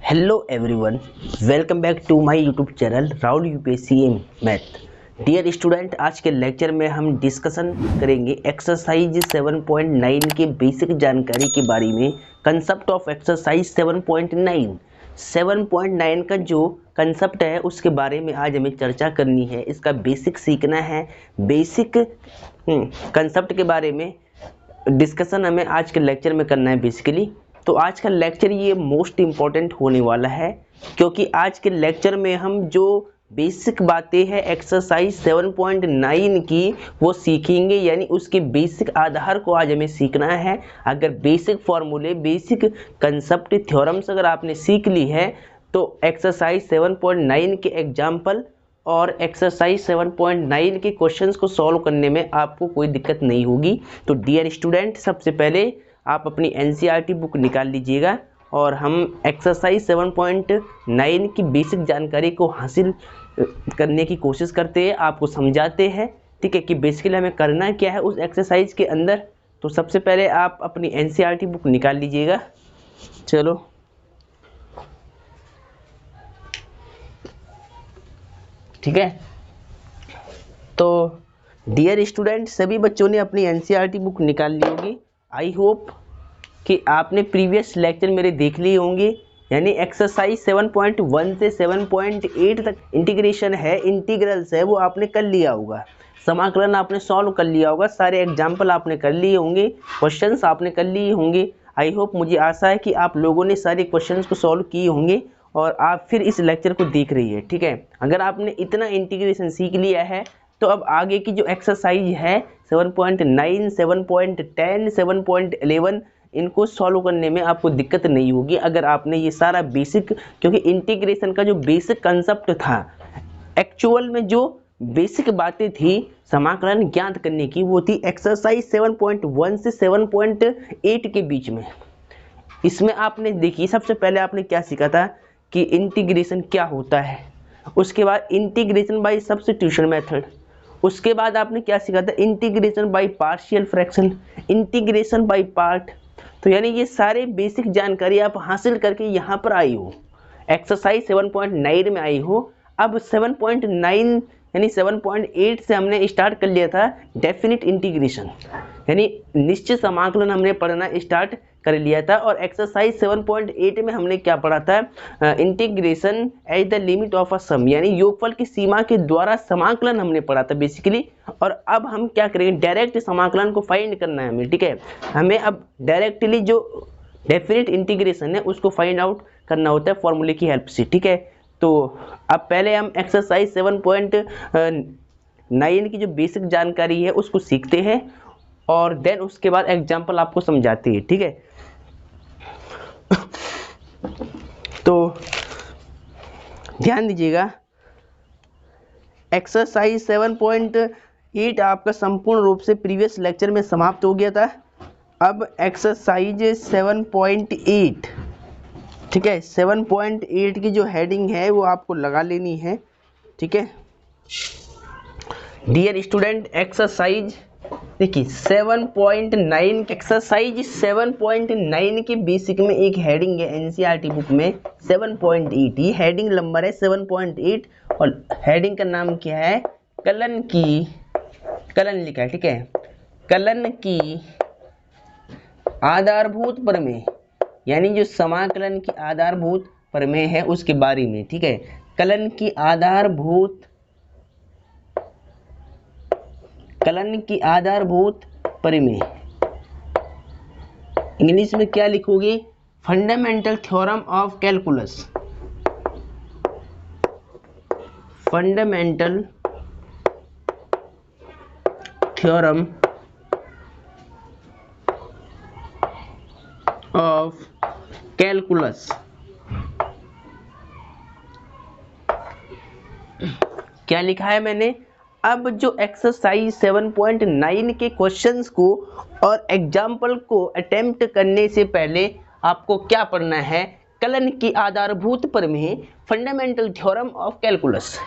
Hello everyone, welcome back to my YouTube channel Rahul UPSC math. Dear student, आज के lecture में हम discussion करेंगे एक्सरसाइज 7.9 के बेसिक जानकारी के बारे में। कंसेप्ट ऑफ एक्सरसाइज 7.9 का जो कंसेप्ट है उसके बारे में आज हमें चर्चा करनी है। इसका बेसिक सीखना है। बेसिक कंसेप्ट के बारे में डिस्कशन हमें आज के लेक्चर में करना है बेसिकली। तो आज का लेक्चर ये मोस्ट इम्पॉर्टेंट होने वाला है, क्योंकि आज के लेक्चर में हम जो बेसिक बातें हैं एक्सरसाइज 7.9 की वो सीखेंगे, यानी उसके बेसिक आधार को आज हमें सीखना है। अगर बेसिक फॉर्मूले, बेसिक कंसेप्ट, थ्योरम्स अगर आपने सीख ली है तो एक्सरसाइज 7.9 के एग्जाम्पल और एक्सरसाइज 7.9 के क्वेश्चंस को सॉल्व करने में आपको कोई दिक्कत नहीं होगी। तो डियर स्टूडेंट, सबसे पहले आप अपनी एनसीईआरटी बुक निकाल लीजिएगा और हम एक्सरसाइज 7.9 की बेसिक जानकारी को हासिल करने की कोशिश करते हैं, आपको समझाते हैं, ठीक है, कि बेसिकली हमें करना क्या है उस एक्सरसाइज के अंदर। तो सबसे पहले आप अपनी एनसीईआरटी बुक निकाल लीजिएगा। चलो, ठीक है। तो डियर स्टूडेंट, सभी बच्चों ने अपनी एनसीईआरटी बुक निकाल ली होगी। आई होप कि आपने प्रीवियस लेक्चर मेरे देख लिए होंगे, यानी एक्सरसाइज 7.1 से 7.8 तक इंटीग्रेशन है, इंटीग्रल्स है, वो आपने कर लिया होगा। समाकलन आपने सॉल्व कर लिया होगा, सारे एग्जाम्पल आपने कर लिए होंगे, क्वेश्चंस आपने कर लिए होंगे। आई होप, मुझे आशा है कि आप लोगों ने सारे क्वेश्चंस को सॉल्व किए होंगे और आप फिर इस लेक्चर को देख रही है, ठीक है। अगर आपने इतना इंटीग्रेशन सीख लिया है तो अब आगे की जो एक्सरसाइज है 7.9, 7.10, 7.11 इनको सॉल्व करने में आपको दिक्कत नहीं होगी अगर आपने ये सारा बेसिक, क्योंकि इंटीग्रेशन का जो बेसिक कंसेप्ट था, एक्चुअल में जो बेसिक बातें थी समाकलन ज्ञात करने की, वो थी एक्सरसाइज 7.1 से 7.8 के बीच में। इसमें आपने देखिए, सबसे पहले आपने क्या सीखा था कि इंटीग्रेशन क्या होता है, उसके बाद इंटीग्रेशन बाय सब्स्टिट्यूशन मेथड, उसके बाद आपने क्या सीखा था integration by partial fraction, integration by part. तो यानी ये सारे बेसिक जानकारी आप हासिल करके यहाँ पर आई हो, एक्सरसाइज 7.9 में आई हो। अब 7.9 यानी 7.8 से हमने स्टार्ट कर लिया था डेफिनिट इंटीग्रेशन, यानी निश्चित समाकलन हमने पढ़ना स्टार्ट कर लिया था। और एक्सरसाइज 7.8 में हमने क्या पढ़ा था, integration at the limit of a sum, यानी योगफल की सीमा के द्वारा समाकलन हमने पढ़ा था बेसिकली। और अब हम क्या करेंगे, डायरेक्ट समाकलन को फाइंड करना है हमें, ठीक है। हमें अब डायरेक्टली जो डेफिनिट इंटीग्रेशन है उसको फाइंड आउट करना होता है फॉर्मूले की हेल्प से, ठीक है। तो अब पहले हम एक्सरसाइज 7.9 की जो बेसिक जानकारी है उसको सीखते हैं और देन उसके बाद एग्जाम्पल आपको समझाते हैं, ठीक है। तो ध्यान दीजिएगा, एक्सरसाइज 7.8 आपका संपूर्ण रूप से प्रीवियस लेक्चर में समाप्त हो गया था। अब एक्सरसाइज 7.8, ठीक है, 7.8 की जो हेडिंग है वो आपको लगा लेनी है, ठीक है। डियर स्टूडेंट, एक्सरसाइज देखिए 7.9, एक्सरसाइज 7.9 के बेसिक में एक हेडिंग है एनसीईआरटी बुक में 7.8, ये हेडिंग नंबर है 7.8 और हेडिंग का नाम क्या है, कलन लिखा है, ठीक है, कलन की आधारभूत प्रमेय, यानी जो समाकलन की आधारभूत प्रमेय है उसके बारे में, ठीक है। कलन की आधारभूत प्रमेय, इंग्लिश में क्या लिखोगे, fundamental theorem of calculus, fundamental theorem of calculus. क्या लिखा है मैंने, अब जो एक्सरसाइज 7.9 के क्वेश्चंस को और एग्जाम्पल को अटेम्प्ट करने से पहले आपको क्या पढ़ना है, कलन की आधारभूत प्रमेय, fundamental theorem of calculus.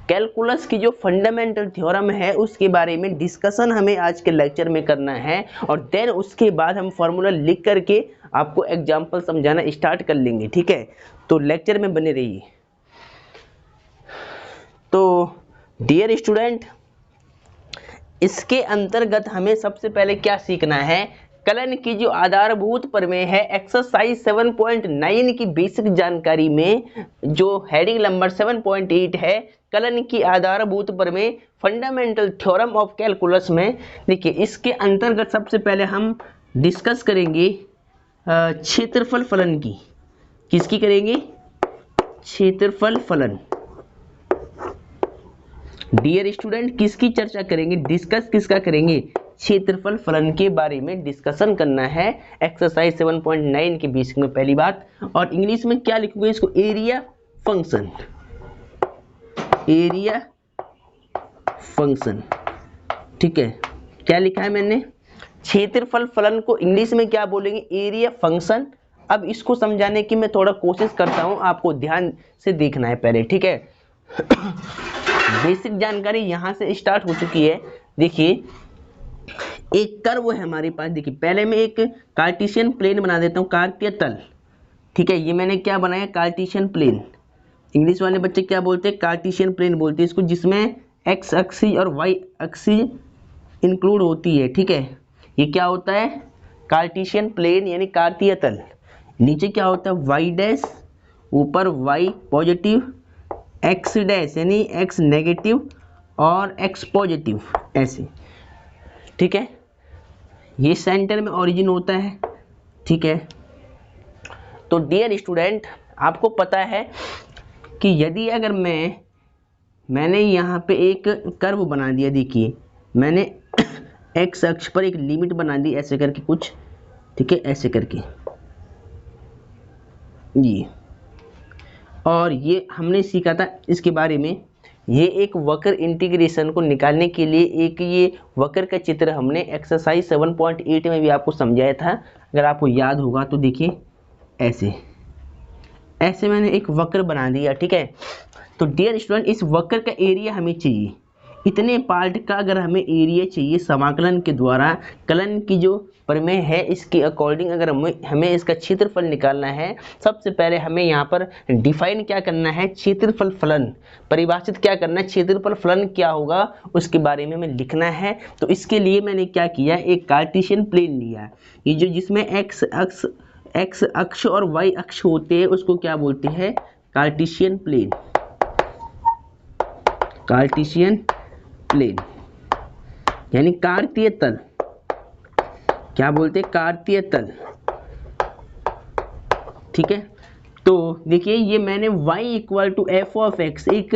Calculus की जो फंडामेंटल थ्योरम है उसके बारे में डिस्कशन हमें आज के लेक्चर में करना है, और देन उसके बाद हम फॉर्मूला लिख करके आपको एग्जाम्पल समझाना स्टार्ट कर लेंगे, ठीक है। तो लेक्चर में बने रहिए। तो डियर स्टूडेंट, इसके अंतर्गत हमें सबसे पहले क्या सीखना है, कलन की जो आधारभूत प्रमेय है एक्सरसाइज 7.9 की बेसिक जानकारी में जो हेडिंग नंबर 7.8 है, कलन की आधारभूत प्रमेय फंडामेंटल थ्योरम ऑफ कैलकुलस में, देखिए इसके अंतर्गत सबसे पहले हम डिस्कस करेंगे क्षेत्रफल फलन की। किसकी करेंगे? क्षेत्रफल फलन। डियर स्टूडेंट, किसकी चर्चा करेंगे, डिस्कस किसका करेंगे? क्षेत्रफल फलन के बारे में डिस्कशन करना है एक्सरसाइज 7.9 के बेसिक में, पहली बात। और इंग्लिश में क्या लिखोगे इसको? एरिया फंक्शन, एरिया फंक्शन, ठीक है। क्या लिखा है मैंने? क्षेत्रफल फलन को इंग्लिश में क्या बोलेंगे? Area function. अब इसको समझाने की मैं थोड़ा कोशिश करता हूं, आपको ध्यान से देखना है पहले, ठीक है। बेसिक जानकारी यहां से स्टार्ट हो चुकी है। देखिए एक कर्व है हमारे पास, देखिए पहले मैं एक कार्टेशियन प्लेन बना देता हूं, कार्तीय तल, ठीक है। ये मैंने क्या बनाया? Cartesian plane. इंग्लिश वाले बच्चे क्या बोलते हैं? कार्टेशियन प्लेन बोलते हैं इसको, जिसमें एक्स अक्सी और वाई अक्सी इंक्लूड होती है, ठीक है। ये क्या होता है? कार्टेशियन प्लेन यानी कार्तीय तल। नीचे क्या होता है? वाई डैश, ऊपर वाई पॉजिटिव, एक्स डैश यानी एक्स नेगेटिव और एक्स पॉजिटिव, ऐसे, ठीक है। ये सेंटर में ओरिजिन होता है, ठीक है। तो डियर स्टूडेंट, आपको पता है कि यदि अगर मैंने यहाँ पे एक कर्व बना दिया, देखिए मैंने एक्स अक्ष पर एक लिमिट बना दी ऐसे करके कुछ, ठीक है, ऐसे करके ये, और ये हमने सीखा था इसके बारे में। ये एक वक्र इंटीग्रेशन को निकालने के लिए एक ये वक्र का चित्र हमने एक्सरसाइज 7.8 में भी आपको समझाया था, अगर आपको याद होगा तो। देखिए ऐसे ऐसे मैंने एक वक्र बना दिया, ठीक है। तो डियर स्टूडेंट, इस वक्र का एरिया हमें चाहिए, इतने पार्ट का अगर हमें एरिया चाहिए समाकलन के द्वारा, कलन की जो प्रमेय है इसके अकॉर्डिंग अगर हमें इसका क्षेत्रफल निकालना है, सबसे पहले हमें यहाँ पर डिफाइन क्या करना है? क्षेत्रफल फलन परिभाषित क्या करना है? क्षेत्रफल फलन क्या होगा उसके बारे में हमें लिखना है। तो इसके लिए मैंने क्या किया? एक कार्टेशियन प्लेन लिया, ये जो जिसमें एक्स अक्ष और वाई अक्ष होते हैं उसको क्या बोलते हैं? कार्टेशियन प्लेन, कार्टेशियन प्लेन यानी कार्तीय तल। क्या बोलते हैं? कार्तीय तल, ठीक है। तो देखिए ये मैंने y equal to f of x एक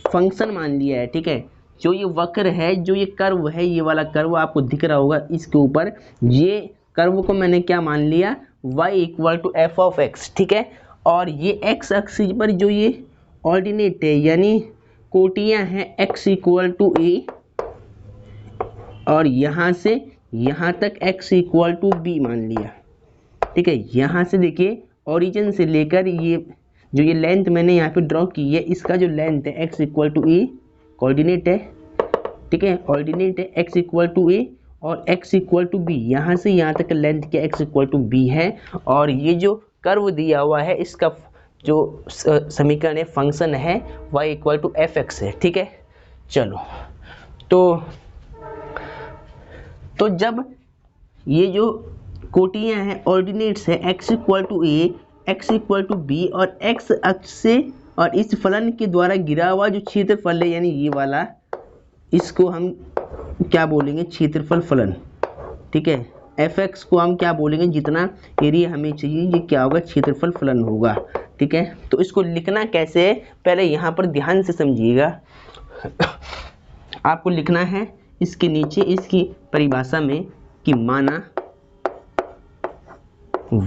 फंक्शन मान लिया है, ठीक है। जो ये वक्र है, जो ये कर्व है, ये वाला कर्व आपको दिख रहा होगा इसके ऊपर, ये कर्व को मैंने क्या मान लिया? y equal to f of x, ठीक है। और ये x एक्सिस पर जो ये ऑर्डिनेट है यानी कोटियां हैं, x इक्वल टू a, और यहाँ से यहाँ तक x इक्वल टू b मान लिया, ठीक है। यहाँ से देखिए ओरिजिन से लेकर ये जो ये लेंथ मैंने यहाँ पे ड्रॉ की है, इसका जो लेंथ है x equal to a, coordinate है, ठीक है, ऑर्डिनेट है x इक्वल टू a और x इक्वल टू b, यहाँ से यहाँ तक लेंथ क्या x इक्वल टू b है। और ये जो कर्व दिया हुआ है इसका जो समीकरण है, फंक्शन है, y equal to f x है, ठीक है। चलो तो जब ये जो कोटियां हैं, ऑर्डिनेट्स है, x equal to a, x equal to b और x अक्ष से और इस फलन के द्वारा गिरा हुआ जो क्षेत्रफल है यानी ये वाला, इसको हम क्या बोलेंगे? क्षेत्रफल फलन, ठीक है। एफ एक्स को हम क्या बोलेंगे? जितना एरिया हमें चाहिए ये क्या होगा? क्षेत्रफल फलन होगा, ठीक है। तो इसको लिखना कैसे है पहले यहाँ पर ध्यान से समझिएगा। आपको लिखना है इसके नीचे इसकी परिभाषा में कि माना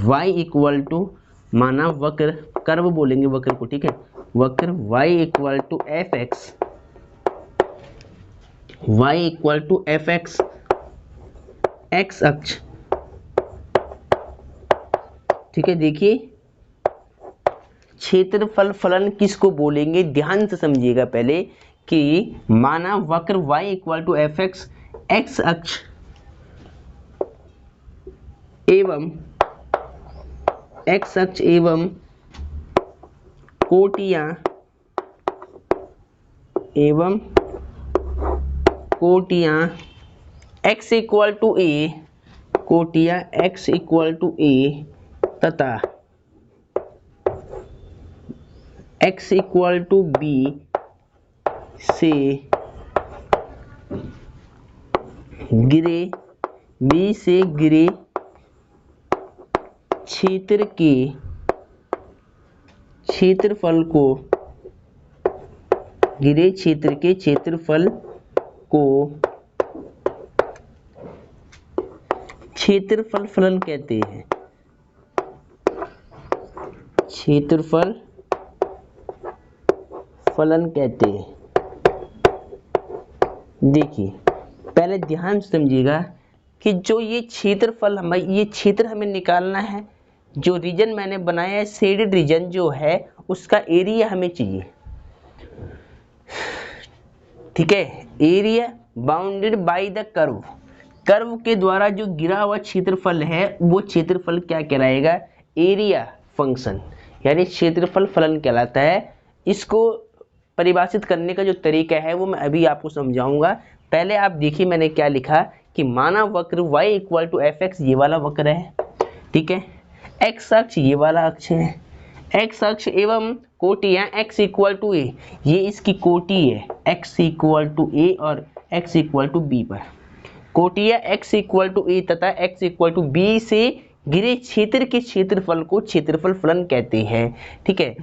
y इक्वल टू, माना वक्र, कर्व बोलेंगे वक्र को, ठीक है, वक्र y equal to f x, y equal to f x, x अक्ष, ठीक है। देखिए क्षेत्रफल फलन किसको बोलेंगे, ध्यान से समझिएगा पहले कि माना वक्र y equal to f x, x अक्ष एवं एक्स अक्ष एवं कोटियां x इक्वल टू ए, कोटियां x इक्वल टू ए तथा x इक्वल टू बी से गिरे क्षेत्र के क्षेत्रफल को क्षेत्रफल फलन कहते हैं। क्षेत्रफल फलन कहते हैं। देखिए पहले ध्यान से समझिएगा कि जो ये क्षेत्रफल ये क्षेत्र हमें निकालना है, जो रीजन मैंने बनाया है शेडेड रीजन जो है उसका एरिया हमें चाहिए, ठीक है। Area bounded by the curve, curve के द्वारा जो गिरा हुआ क्षेत्रफल है वो क्षेत्रफल क्या कहलाएगा, एरिया फंक्शन यानी क्षेत्रफल फलन कहलाता है। इसको परिभाषित करने का जो तरीका है वो मैं अभी आपको समझाऊंगा। पहले आप देखिए मैंने क्या लिखा कि माना वक्र y equal to f x, ये वाला वक्र है, ठीक है। x अक्ष ये वाला अक्ष है, x अक्ष एवं कोटियां x इक्वल टू ए, ये इसकी कोटि है x इक्वल टू ए और x इक्वल टू बी पर। कोटियां x इक्वल टू ए तथा x इक्वल टू बी से घिरे क्षेत्र के क्षेत्रफल को क्षेत्रफल फलन कहते हैं, ठीक है।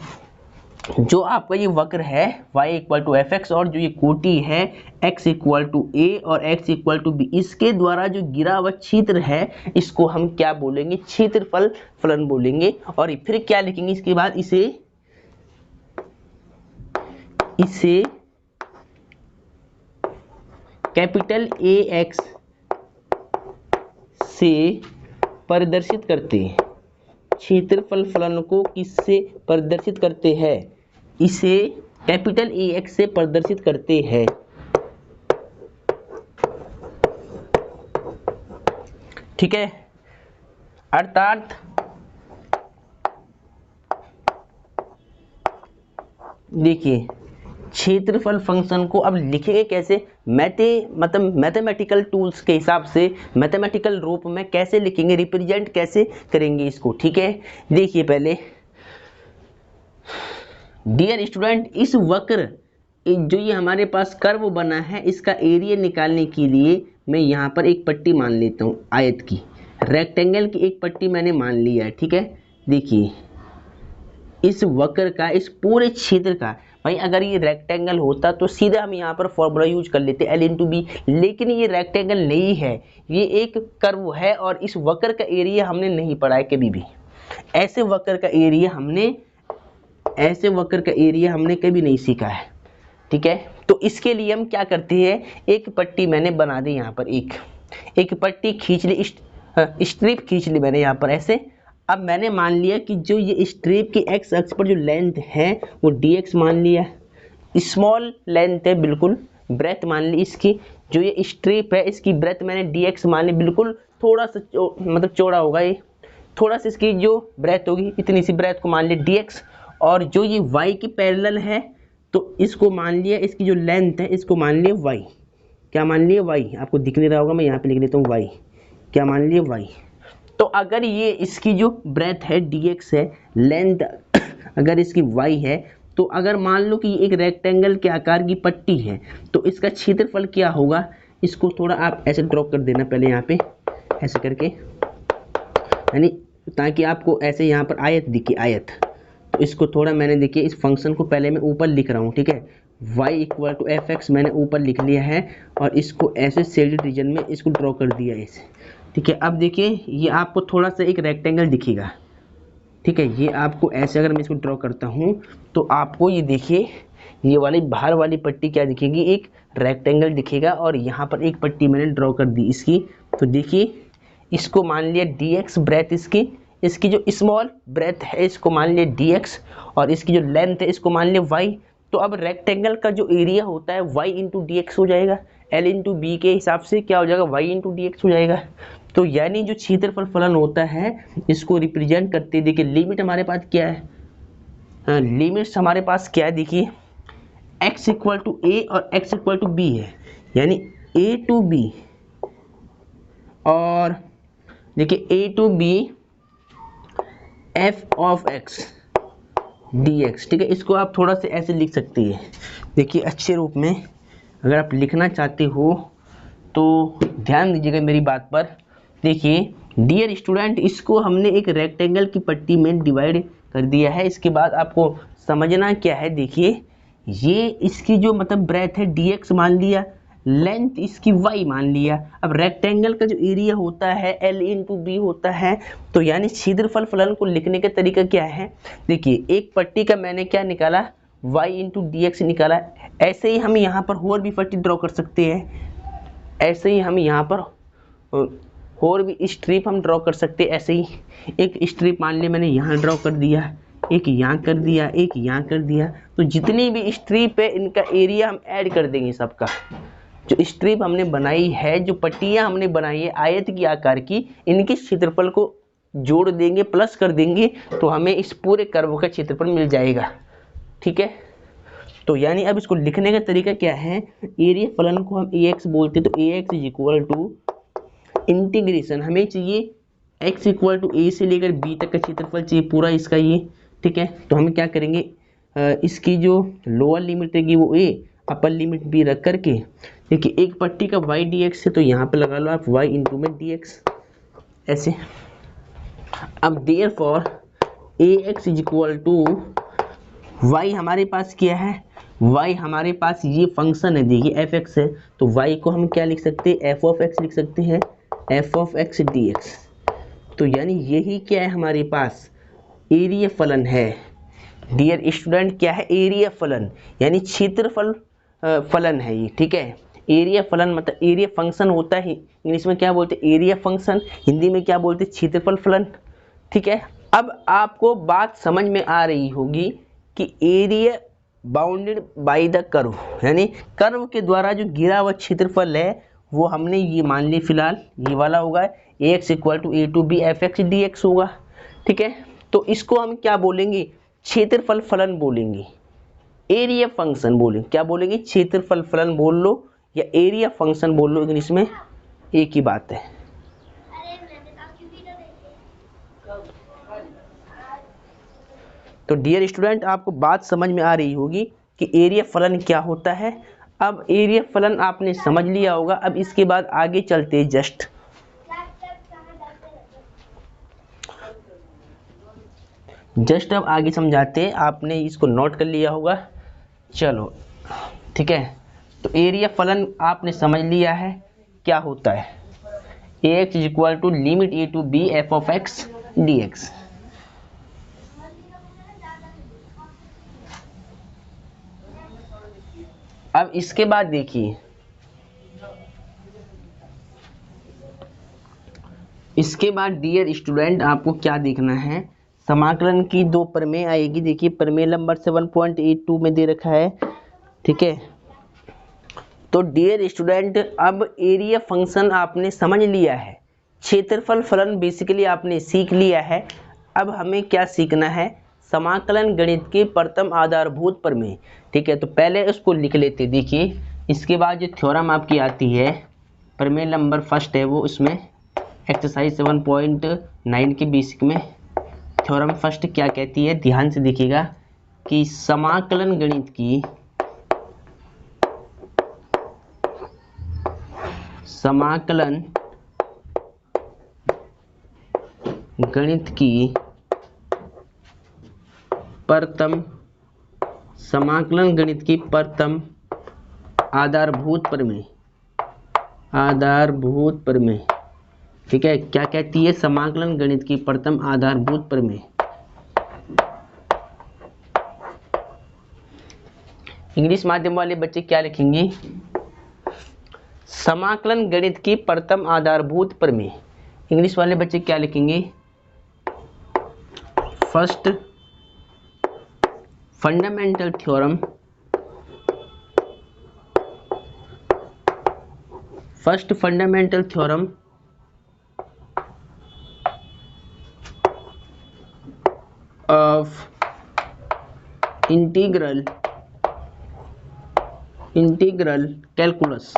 जो आपका ये वक्र है y equal to f x और जो ये कोटि है x इक्वल टू ए और x इक्वल टू बी, इसके द्वारा जो गिरा हुआ क्षेत्र है इसको हम क्या बोलेंगे, क्षेत्रफल फलन बोलेंगे। और फिर क्या लिखेंगे इसके बाद, इसे कैपिटल ए एक्स से प्रदर्शित करते हैं। क्षेत्रफल फलन को किससे प्रदर्शित करते हैं, इसे कैपिटल ए एक्स से प्रदर्शित करते हैं, ठीक है। अर्थात देखिए क्षेत्रफल फंक्शन को अब लिखेंगे कैसे, मैथमेटिकल टूल्स के हिसाब से, मैथमेटिकल रूप में कैसे लिखेंगे, रिप्रेजेंट कैसे करेंगे इसको, ठीक है। देखिए पहले डियर स्टूडेंट, इस वक्र जो ये हमारे पास कर्व बना है इसका एरिया निकालने के लिए मैं यहाँ पर एक पट्टी मान लेता हूँ, आयत की, रेक्टेंगल की एक पट्टी मैंने मान लिया है, ठीक है। देखिए इस वक्र का, इस पूरे क्षेत्र का, भाई अगर ये रेक्टेंगल होता तो सीधा हम यहाँ पर फॉर्मूला यूज कर लेते L इंटू बी, लेकिन ये रेक्टेंगल नहीं है, ये एक कर्व है और इस वक्र का एरिया हमने नहीं पढ़ा है कभी भी। ऐसे वक्र का एरिया हमने कभी नहीं सीखा है, ठीक है। तो इसके लिए हम क्या करते हैं, एक पट्टी मैंने बना दी यहाँ पर, एक पट्टी खींच ली, स्ट्रिप खींच ली मैंने यहाँ पर ऐसे। अब मैंने मान लिया कि जो ये स्ट्रिप की एक्स अक्ष पर जो लेंथ है वो dx मान लिया, स्मॉल लेंथ है बिल्कुल, ब्रेथ मान ली इसकी, जो ये स्ट्रिप है इसकी ब्रेथ मैंने dx मान ली, बिल्कुल थोड़ा सा मतलब चौड़ा होगा ये, थोड़ा सा इसकी जो ब्रेथ होगी इतनी सी ब्रेथ को मान लिया dx। और जो ये y की पैरेलल है तो इसको मान लिया, इसकी जो लेंथ है इसको मान लिया y, क्या मान लिया y, आपको दिख नहीं रहा होगा, मैं यहाँ पे लिख लेता हूँ y, क्या मान लिया y। तो अगर ये इसकी जो ब्रेथ है dx है, लेंथ अगर इसकी y है, तो अगर मान लो कि ये एक रेक्टेंगल के आकार की पट्टी है तो इसका क्षेत्रफल क्या होगा, इसको थोड़ा आप ऐसे ड्रॉ कर देना पहले यहाँ पे ऐसे करके, यानी ताकि आपको ऐसे यहाँ पर आयत दिखे, आयत। तो इसको थोड़ा मैंने देखिए इस फंक्शन को पहले मैं ऊपर लिख रहा हूँ, ठीक है। y equal to f x मैंने ऊपर लिख लिया है और इसको ऐसे शेडेड रीजन में इसको ड्रॉ कर दिया ऐसे, ठीक है। अब देखिए ये आपको थोड़ा सा एक रेक्टेंगल दिखेगा, ठीक है। ये आपको ऐसे अगर मैं इसको ड्रॉ करता हूँ तो आपको ये देखिए ये वाली बाहर वाली पट्टी क्या दिखेगी, एक रेक्टेंगल दिखेगा और यहाँ पर एक पट्टी मैंने ड्रॉ कर दी इसकी। तो देखिए इसको मान लिया dx ब्रेथ इसकी, इसकी जो स्मॉल ब्रेथ है इसको मान लिया dx और इसकी जो लेंथ है इसको मान लिया y। तो अब रेक्टेंगल का जो एरिया होता है y इंटू dx हो जाएगा, l इंटू बी के हिसाब से क्या हो जाएगा y इंटू dx हो जाएगा। तो यानी जो क्षेत्रफल फलन होता है इसको रिप्रेजेंट करते, देखिए लिमिट हमारे पास क्या है, लिमिट्स हमारे पास क्या है, देखिए x इक्वल टू ए और x इक्वल टू बी है, यानी a टू b और देखिए a to b f of x dx, ठीक है। इसको आप थोड़ा सा ऐसे लिख सकते हैं, देखिए अच्छे रूप में अगर आप लिखना चाहते हो तो ध्यान दीजिएगा मेरी बात पर। देखिए डियर स्टूडेंट, इसको हमने एक रेक्टेंगल की पट्टी में डिवाइड कर दिया है। इसके बाद आपको समझना क्या है, देखिए ये इसकी जो मतलब ब्रेथ है dx मान लिया, लेंथ इसकी y मान लिया। अब रेक्टेंगल का जो एरिया होता है l इंटू बी होता है। तो यानी क्षेत्रफल फलन को लिखने का तरीका क्या है, देखिए एक पट्टी का मैंने क्या निकाला y इंटू डी एक्स निकाला। ऐसे ही हम यहाँ पर और भी पट्टी ड्रॉ कर सकते हैं, ऐसे ही हम यहाँ पर और भी स्ट्रिप हम ड्रॉ कर सकते हैं। ऐसे ही एक स्ट्रिप मान लिया मैंने यहाँ ड्रॉ कर दिया, एक यहाँ कर दिया, एक यहाँ कर दिया। तो जितनी भी स्ट्रिप है इनका एरिया हम ऐड कर देंगे सबका। जो स्ट्रिप हमने बनाई है, जो पट्टियाँ हमने बनाई है आयत की आकार की, इनके क्षेत्रफल को जोड़ देंगे, प्लस कर देंगे, तो हमें इस पूरे कर्व का क्षेत्रफल मिल जाएगा, ठीक है। तो यानी अब इसको लिखने का तरीका क्या है, एरिया फलन को हम ax बोलते हैं, तो ax is equal to integration, हमें चाहिए x इक्वल टू a से लेकर b तक का क्षेत्रफल चाहिए पूरा इसका ये, ठीक है। तो हम क्या करेंगे, इसकी जो लोअर लिमिट रहेगी वो a, अपर लिमिट b रख करके, देखिए एक पट्टी का y dx है तो यहाँ पे लगा लो आप y इंटू में dx ऐसे। अब therefore ax is equal to y हमारे पास क्या है, y हमारे पास ये फंक्शन है, देखिए fx है, तो y को हम क्या लिख सकते हैं, f ऑफ x लिख सकते हैं, f ऑफ x dx। तो यानी यही क्या है हमारे पास एरिया फलन है। डियर स्टूडेंट क्या है, एरिया फलन यानी क्षेत्रफल फलन है ये, ठीक है। एरिया फलन मतलब एरिया फंक्शन होता है, इंग्लिश में क्या बोलते हैं एरिया फंक्शन, हिंदी में क्या बोलते हैं क्षेत्रफल फलन, ठीक है। अब आपको बात समझ में आ रही होगी कि area bounded by the curve, यानी कर्व के द्वारा जो गिरा हुआ क्षेत्रफल है वो हमने ये मान लिया, फिलहाल ये वाला होगा ax equal to a to b f x d x होगा, ठीक है। तो इसको हम क्या बोलेंगे, क्षेत्रफल फलन बोलेंगे, एरिया फंक्शन बोलेंगे, क्या बोलेंगे, क्षेत्रफल फलन बोल लो या एरिया फंक्शन बोल लो, इंग्लिश में एक ही बात है। तो डियर स्टूडेंट आपको बात समझ में आ रही होगी कि एरिया फलन क्या होता है। अब एरिया फलन आपने समझ लिया होगा, अब इसके बाद आगे चलते जस्ट अब आगे समझाते, आपने इसको नोट कर लिया होगा, चलो ठीक है। तो एरिया फलन आपने समझ लिया है क्या होता है, ax is equal to limit a to b f of x dx। अब इसके बाद देखिए, इसके बाद डियर स्टूडेंट आपको क्या देखना है, समाकलन की दो प्रमेय आएगी, देखिए प्रमेय नंबर 7.82 में दे रखा है, ठीक है। तो डियर स्टूडेंट अब एरिया फंक्शन आपने समझ लिया है, क्षेत्रफल फलन बेसिकली आपने सीख लिया है। अब हमें क्या सीखना है, समाकलन गणित के प्रथम आधारभूत प्रमेय, ठीक है। तो पहले उसको लिख लेते, देखिए इसके बाद जो थ्योरम आपकी आती है प्रमेय नंबर फर्स्ट है वो, उसमें एक्सरसाइज 7.9 के बेसिक में थ्योरम फर्स्ट क्या कहती है, ध्यान से देखिएगा कि समाकलन गणित की समाकलन गणित की प्रथम आधारभूत प्रमेय, ठीक है। क्या कहती है, समाकलन गणित की प्रथम आधारभूत प्रमेय। इंग्लिश माध्यम वाले बच्चे क्या लिखेंगे, समाकलन गणित की प्रथम आधारभूत प्रमेय। इंग्लिश वाले बच्चे क्या लिखेंगे, first fundamental theorem of integral calculus.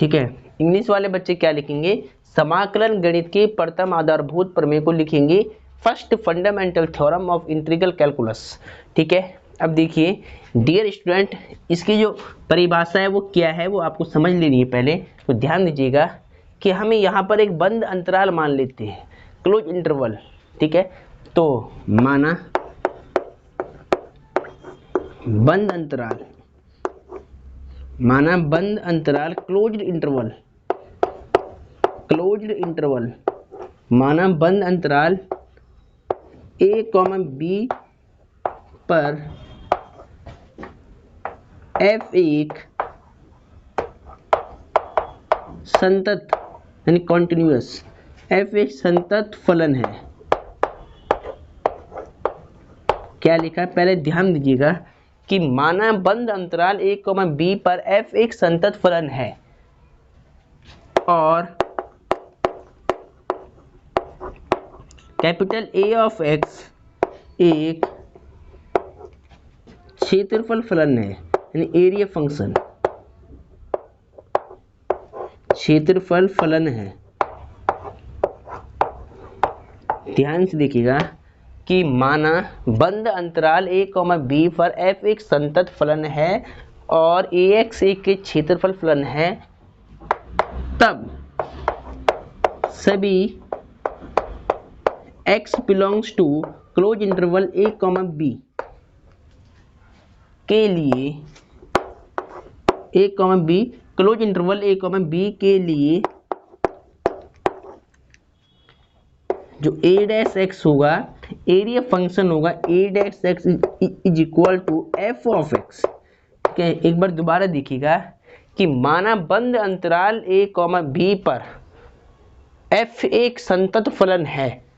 ठीक है, इंग्लिश वाले बच्चे क्या लिखेंगे? समाकलन गणित के प्रथम आधारभूत प्रमेय को लिखेंगे first fundamental theorem of integral calculus. ठीक है, अब देखिए डियर स्टूडेंट, इसकी जो परिभाषा है वो क्या है वो आपको समझ लेनी है पहले। तो ध्यान दीजिएगा कि हमें यहाँ पर एक बंद अंतराल मान लेते हैं, क्लोज इंटरवल। ठीक है, तो माना बंद अंतराल, क्लोज्ड इंटरवल, माना बंद अंतराल a, b पर f एक संतत यानी कॉन्टिन्यूअस, f एक संतत फलन है। क्या लिखा है पहले ध्यान दीजिएगा कि माना बंद अंतराल a, b पर f एक संतत फलन है और कैपिटल A ऑफ x एक क्षेत्रफल फलन है, यानी एरिया फंक्शन, क्षेत्रफल फलन है। ध्यान से देखिएगा कि माना बंद अंतराल a, b पर f एक संतत फलन है और ax एक के क्षेत्रफल फलन है, तब सभी x belongs to close interval a, b के लिए क्लोज इंटरवल a, b के लिए जो a डैश x होगा एरिया फंक्शन होगा a dash x is equal to f of x। ठीक है, एक बार दोबारा देखिएगा कि माना बंद अंतराल a, b पर f एक संतत फलन है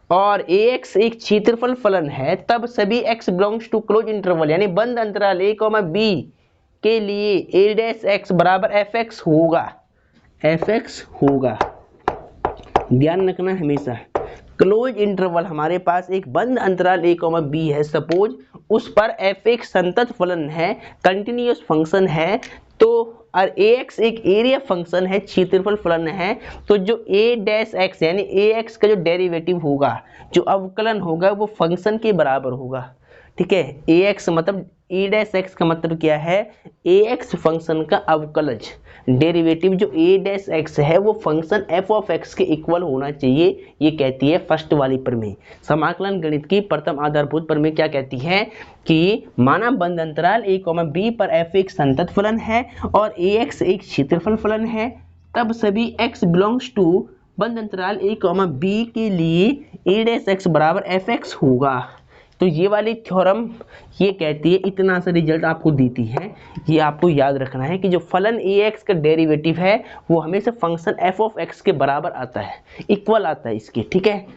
और ax एक क्षेत्रफल फलन है, तब सभी x belongs to close interval यानी बंद अंतराल a, b के लिए a डैश x बराबर fx होगा। ध्यान रखना हमेशा, क्लोज इंटरवल हमारे पास एक बंद अंतराल a, b है, सपोज उस पर f एक संतत फलन है, कंटिन्यूअस फंक्शन है, तो और ax एक एरिया फंक्शन है, क्षेत्रफल फलन है, तो जो a डैश x यानी ax का जो डेरिवेटिव होगा, जो अवकलन होगा वो फंक्शन के बराबर होगा। ठीक है, ax मतलब a डैश x का मतलब क्या है? ax फंक्शन का अवकलज, डेरिवेटिव जो a डैश x है वो फंक्शन f ऑफ x के इक्वल होना चाहिए, ये कहती है फर्स्ट वाली प्रमेय। समाकलन गणित की प्रथम आधारभूत प्रमेय क्या कहती है कि माना बंद अंतराल a, b पर f एक संतत फलन है और ax एक क्षेत्रफल फलन है, तब सभी x बिलोंग्स टू बंद अंतराल a, b के लिए a डैश x बराबर fx होगा। तो ये वाली थ्योरम ये कहती है, इतना सा रिजल्ट आपको देती है, ये आपको याद रखना है कि जो फलन ax का डेरिवेटिव है वो हमेशा फंक्शन f ऑफ x के बराबर आता है, इक्वल आता है इसके। ठीक है,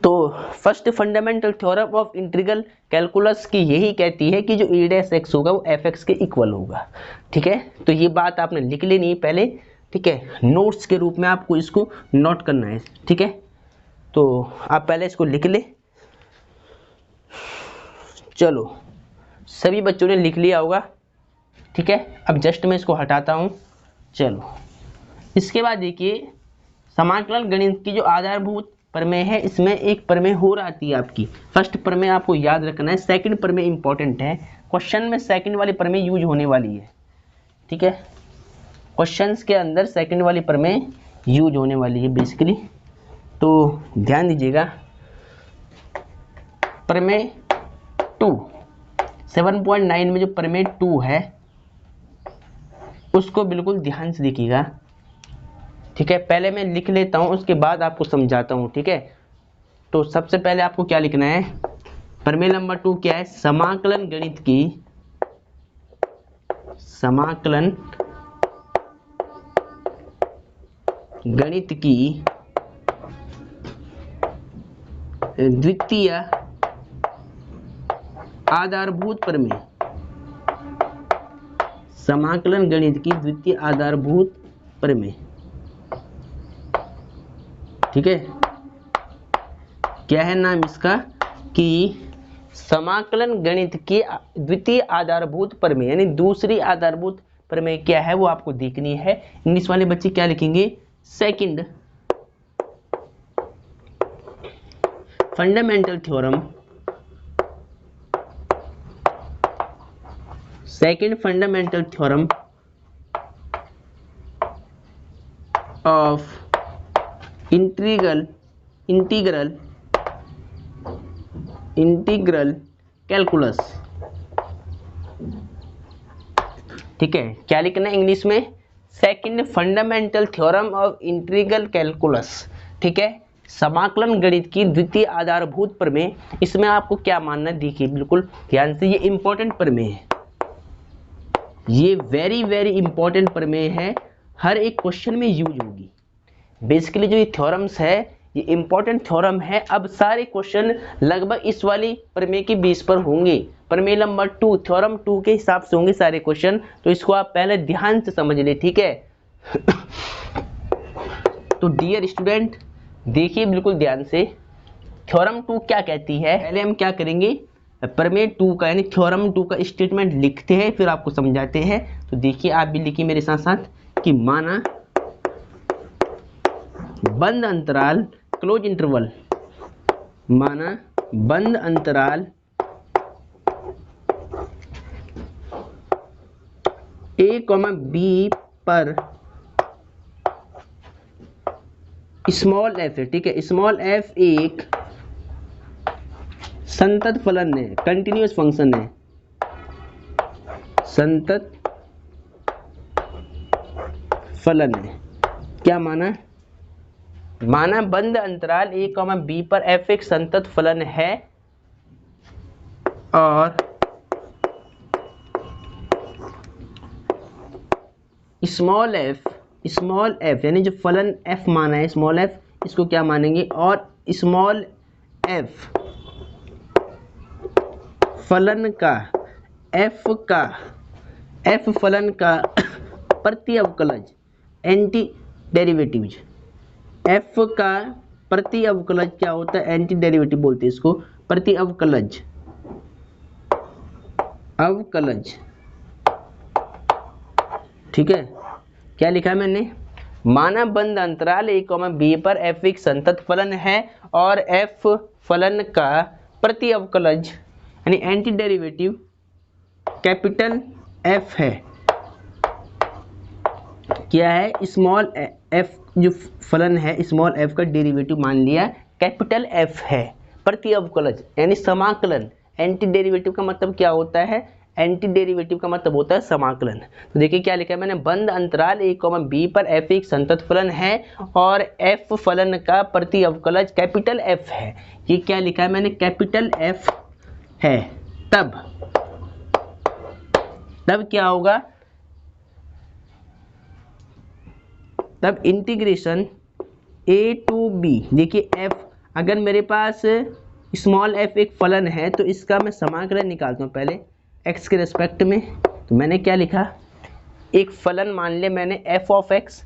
तो first fundamental theorem of integral calculus की यही कहती है कि जो a डैश x होगा वो fx के इक्वल होगा। ठीक है, तो ये बात आपने लिख लेनी है पहले। ठीक है, नोट्स के रूप में आपको इसको नोट करना है। ठीक है, तो आप पहले इसको लिख ले। चलो, सभी बच्चों ने लिख लिया होगा। ठीक है, अब जस्ट मैं इसको हटाता हूँ। चलो, इसके बाद देखिए समाकलन गणित की जो आधारभूत प्रमेय है, इसमें एक प्रमेय और आती है आपकी। फर्स्ट प्रमेय आपको याद रखना है, सेकंड प्रमेय इंपॉर्टेंट है, क्वेश्चन में सेकंड वाली प्रमेय यूज होने वाली है। ठीक है, क्वेश्चंस के अंदर सेकंड वाली प्रमेय यूज होने वाली है बेसिकली, तो ध्यान दीजिएगा। प्रमेय 2 7.9 में जो प्रमेय 2 है उसको बिल्कुल ध्यान से देखिएगा। ठीक है, पहले मैं लिख लेता हूं, उसके बाद आपको समझाता हूं। ठीक है, तो सबसे पहले आपको क्या लिखना है? प्रमेय नंबर 2 क्या है? समाकलन गणित की द्वितीय आधारभूत प्रमेय, समाकलन गणित की द्वितीय आधारभूत प्रमेय। ठीक है, क्या है नाम इसका कि समाकलन गणित की द्वितीय आधारभूत प्रमेय, यानी दूसरी आधारभूत प्रमेय क्या है वो आपको देखनी है। इंग्लिश वाले बच्चे क्या लिखेंगे, second fundamental theorem, second fundamental theorem of integral calculus. ठीक है, क्या लिखना है इंग्लिश में, second fundamental theorem of integral calculus. ठीक है, समाकलन गणित की द्वितीय आधारभूत प्रमेय। इसमें आपको क्या मानना है, देखिए बिल्कुल ध्यान से, ये इंपॉर्टेंट प्रमेय है, ये वेरी वेरी इंपॉर्टेंट प्रमेय है, हर एक क्वेश्चन में यूज होगी। बेसिकली जो ये थ्योरम्स है ये इंपॉर्टेंट थ्योरम है। अब सारे क्वेश्चन लगभग इस वाली प्रमेय के बेस पर होंगे, प्रमेय नंबर 2 थ्योरम 2 के हिसाब से होंगे सारे क्वेश्चन, तो इसको आप पहले ध्यान से समझ ले। ठीक है तो डियर स्टूडेंट देखिए बिल्कुल ध्यान से, थ्योरम 2 क्या कहती है। पहले हम क्या करेंगे, प्रमेय 2 का यानी थ्योरम 2 का स्टेटमेंट लिखते हैं, फिर आपको समझाते हैं। तो देखिए आप भी लिखिए मेरे साथ साथ कि माना बंद अंतराल क्लोज इंटरवल, माना बंद अंतराल a, b पर स्मॉल f है। ठीक है, स्मॉल f एक संतत फलन है, कंटिन्यूअस फंक्शन है, संतत फलन है। क्या माना, माना बंद अंतराल a, b पर f एक संतत फलन है और स्मॉल f यानी जो फलन f माना है स्मॉल f, इसको क्या मानेंगे, और स्मॉल f फलन का f फलन का प्रति अवकलज एंटी डेरिवेटिव, f का प्रति अवकलज क्या होता है, एंटी डेरिवेटिव बोलते हैं इसको, प्रति अवकलज ठीक है, क्या लिखा है मैंने, माना बंद अंतराल a, b पर f एक संतत फलन है और f फलन का प्रति अवकलज यानी एंटी डेरिवेटिव कैपिटल f है। क्या है, स्मॉल f जो फलन है स्मॉल f का डेरिवेटिव मान लिया कैपिटल F है, प्रति अवकलज यानी समाकलन। एंटी डेरिवेटिव का मतलब क्या होता है, एंटी डेरिवेटिव का मतलब होता है समाकलन। तो देखिए क्या लिखा है मैंने, बंद अंतराल a, b पर f एक संतत फलन है और f फलन का प्रति अवकलज कैपिटल F है। ये क्या लिखा है मैंने, कैपिटल F है। तब क्या होगा, तब इंटीग्रेशन a to b, देखिए f, अगर मेरे पास स्मॉल f एक फलन है तो इसका मैं समाकलन निकालता हूँ पहले x के रेस्पेक्ट में। तो मैंने क्या लिखा, एक फलन मान लिया मैंने f ऑफ x,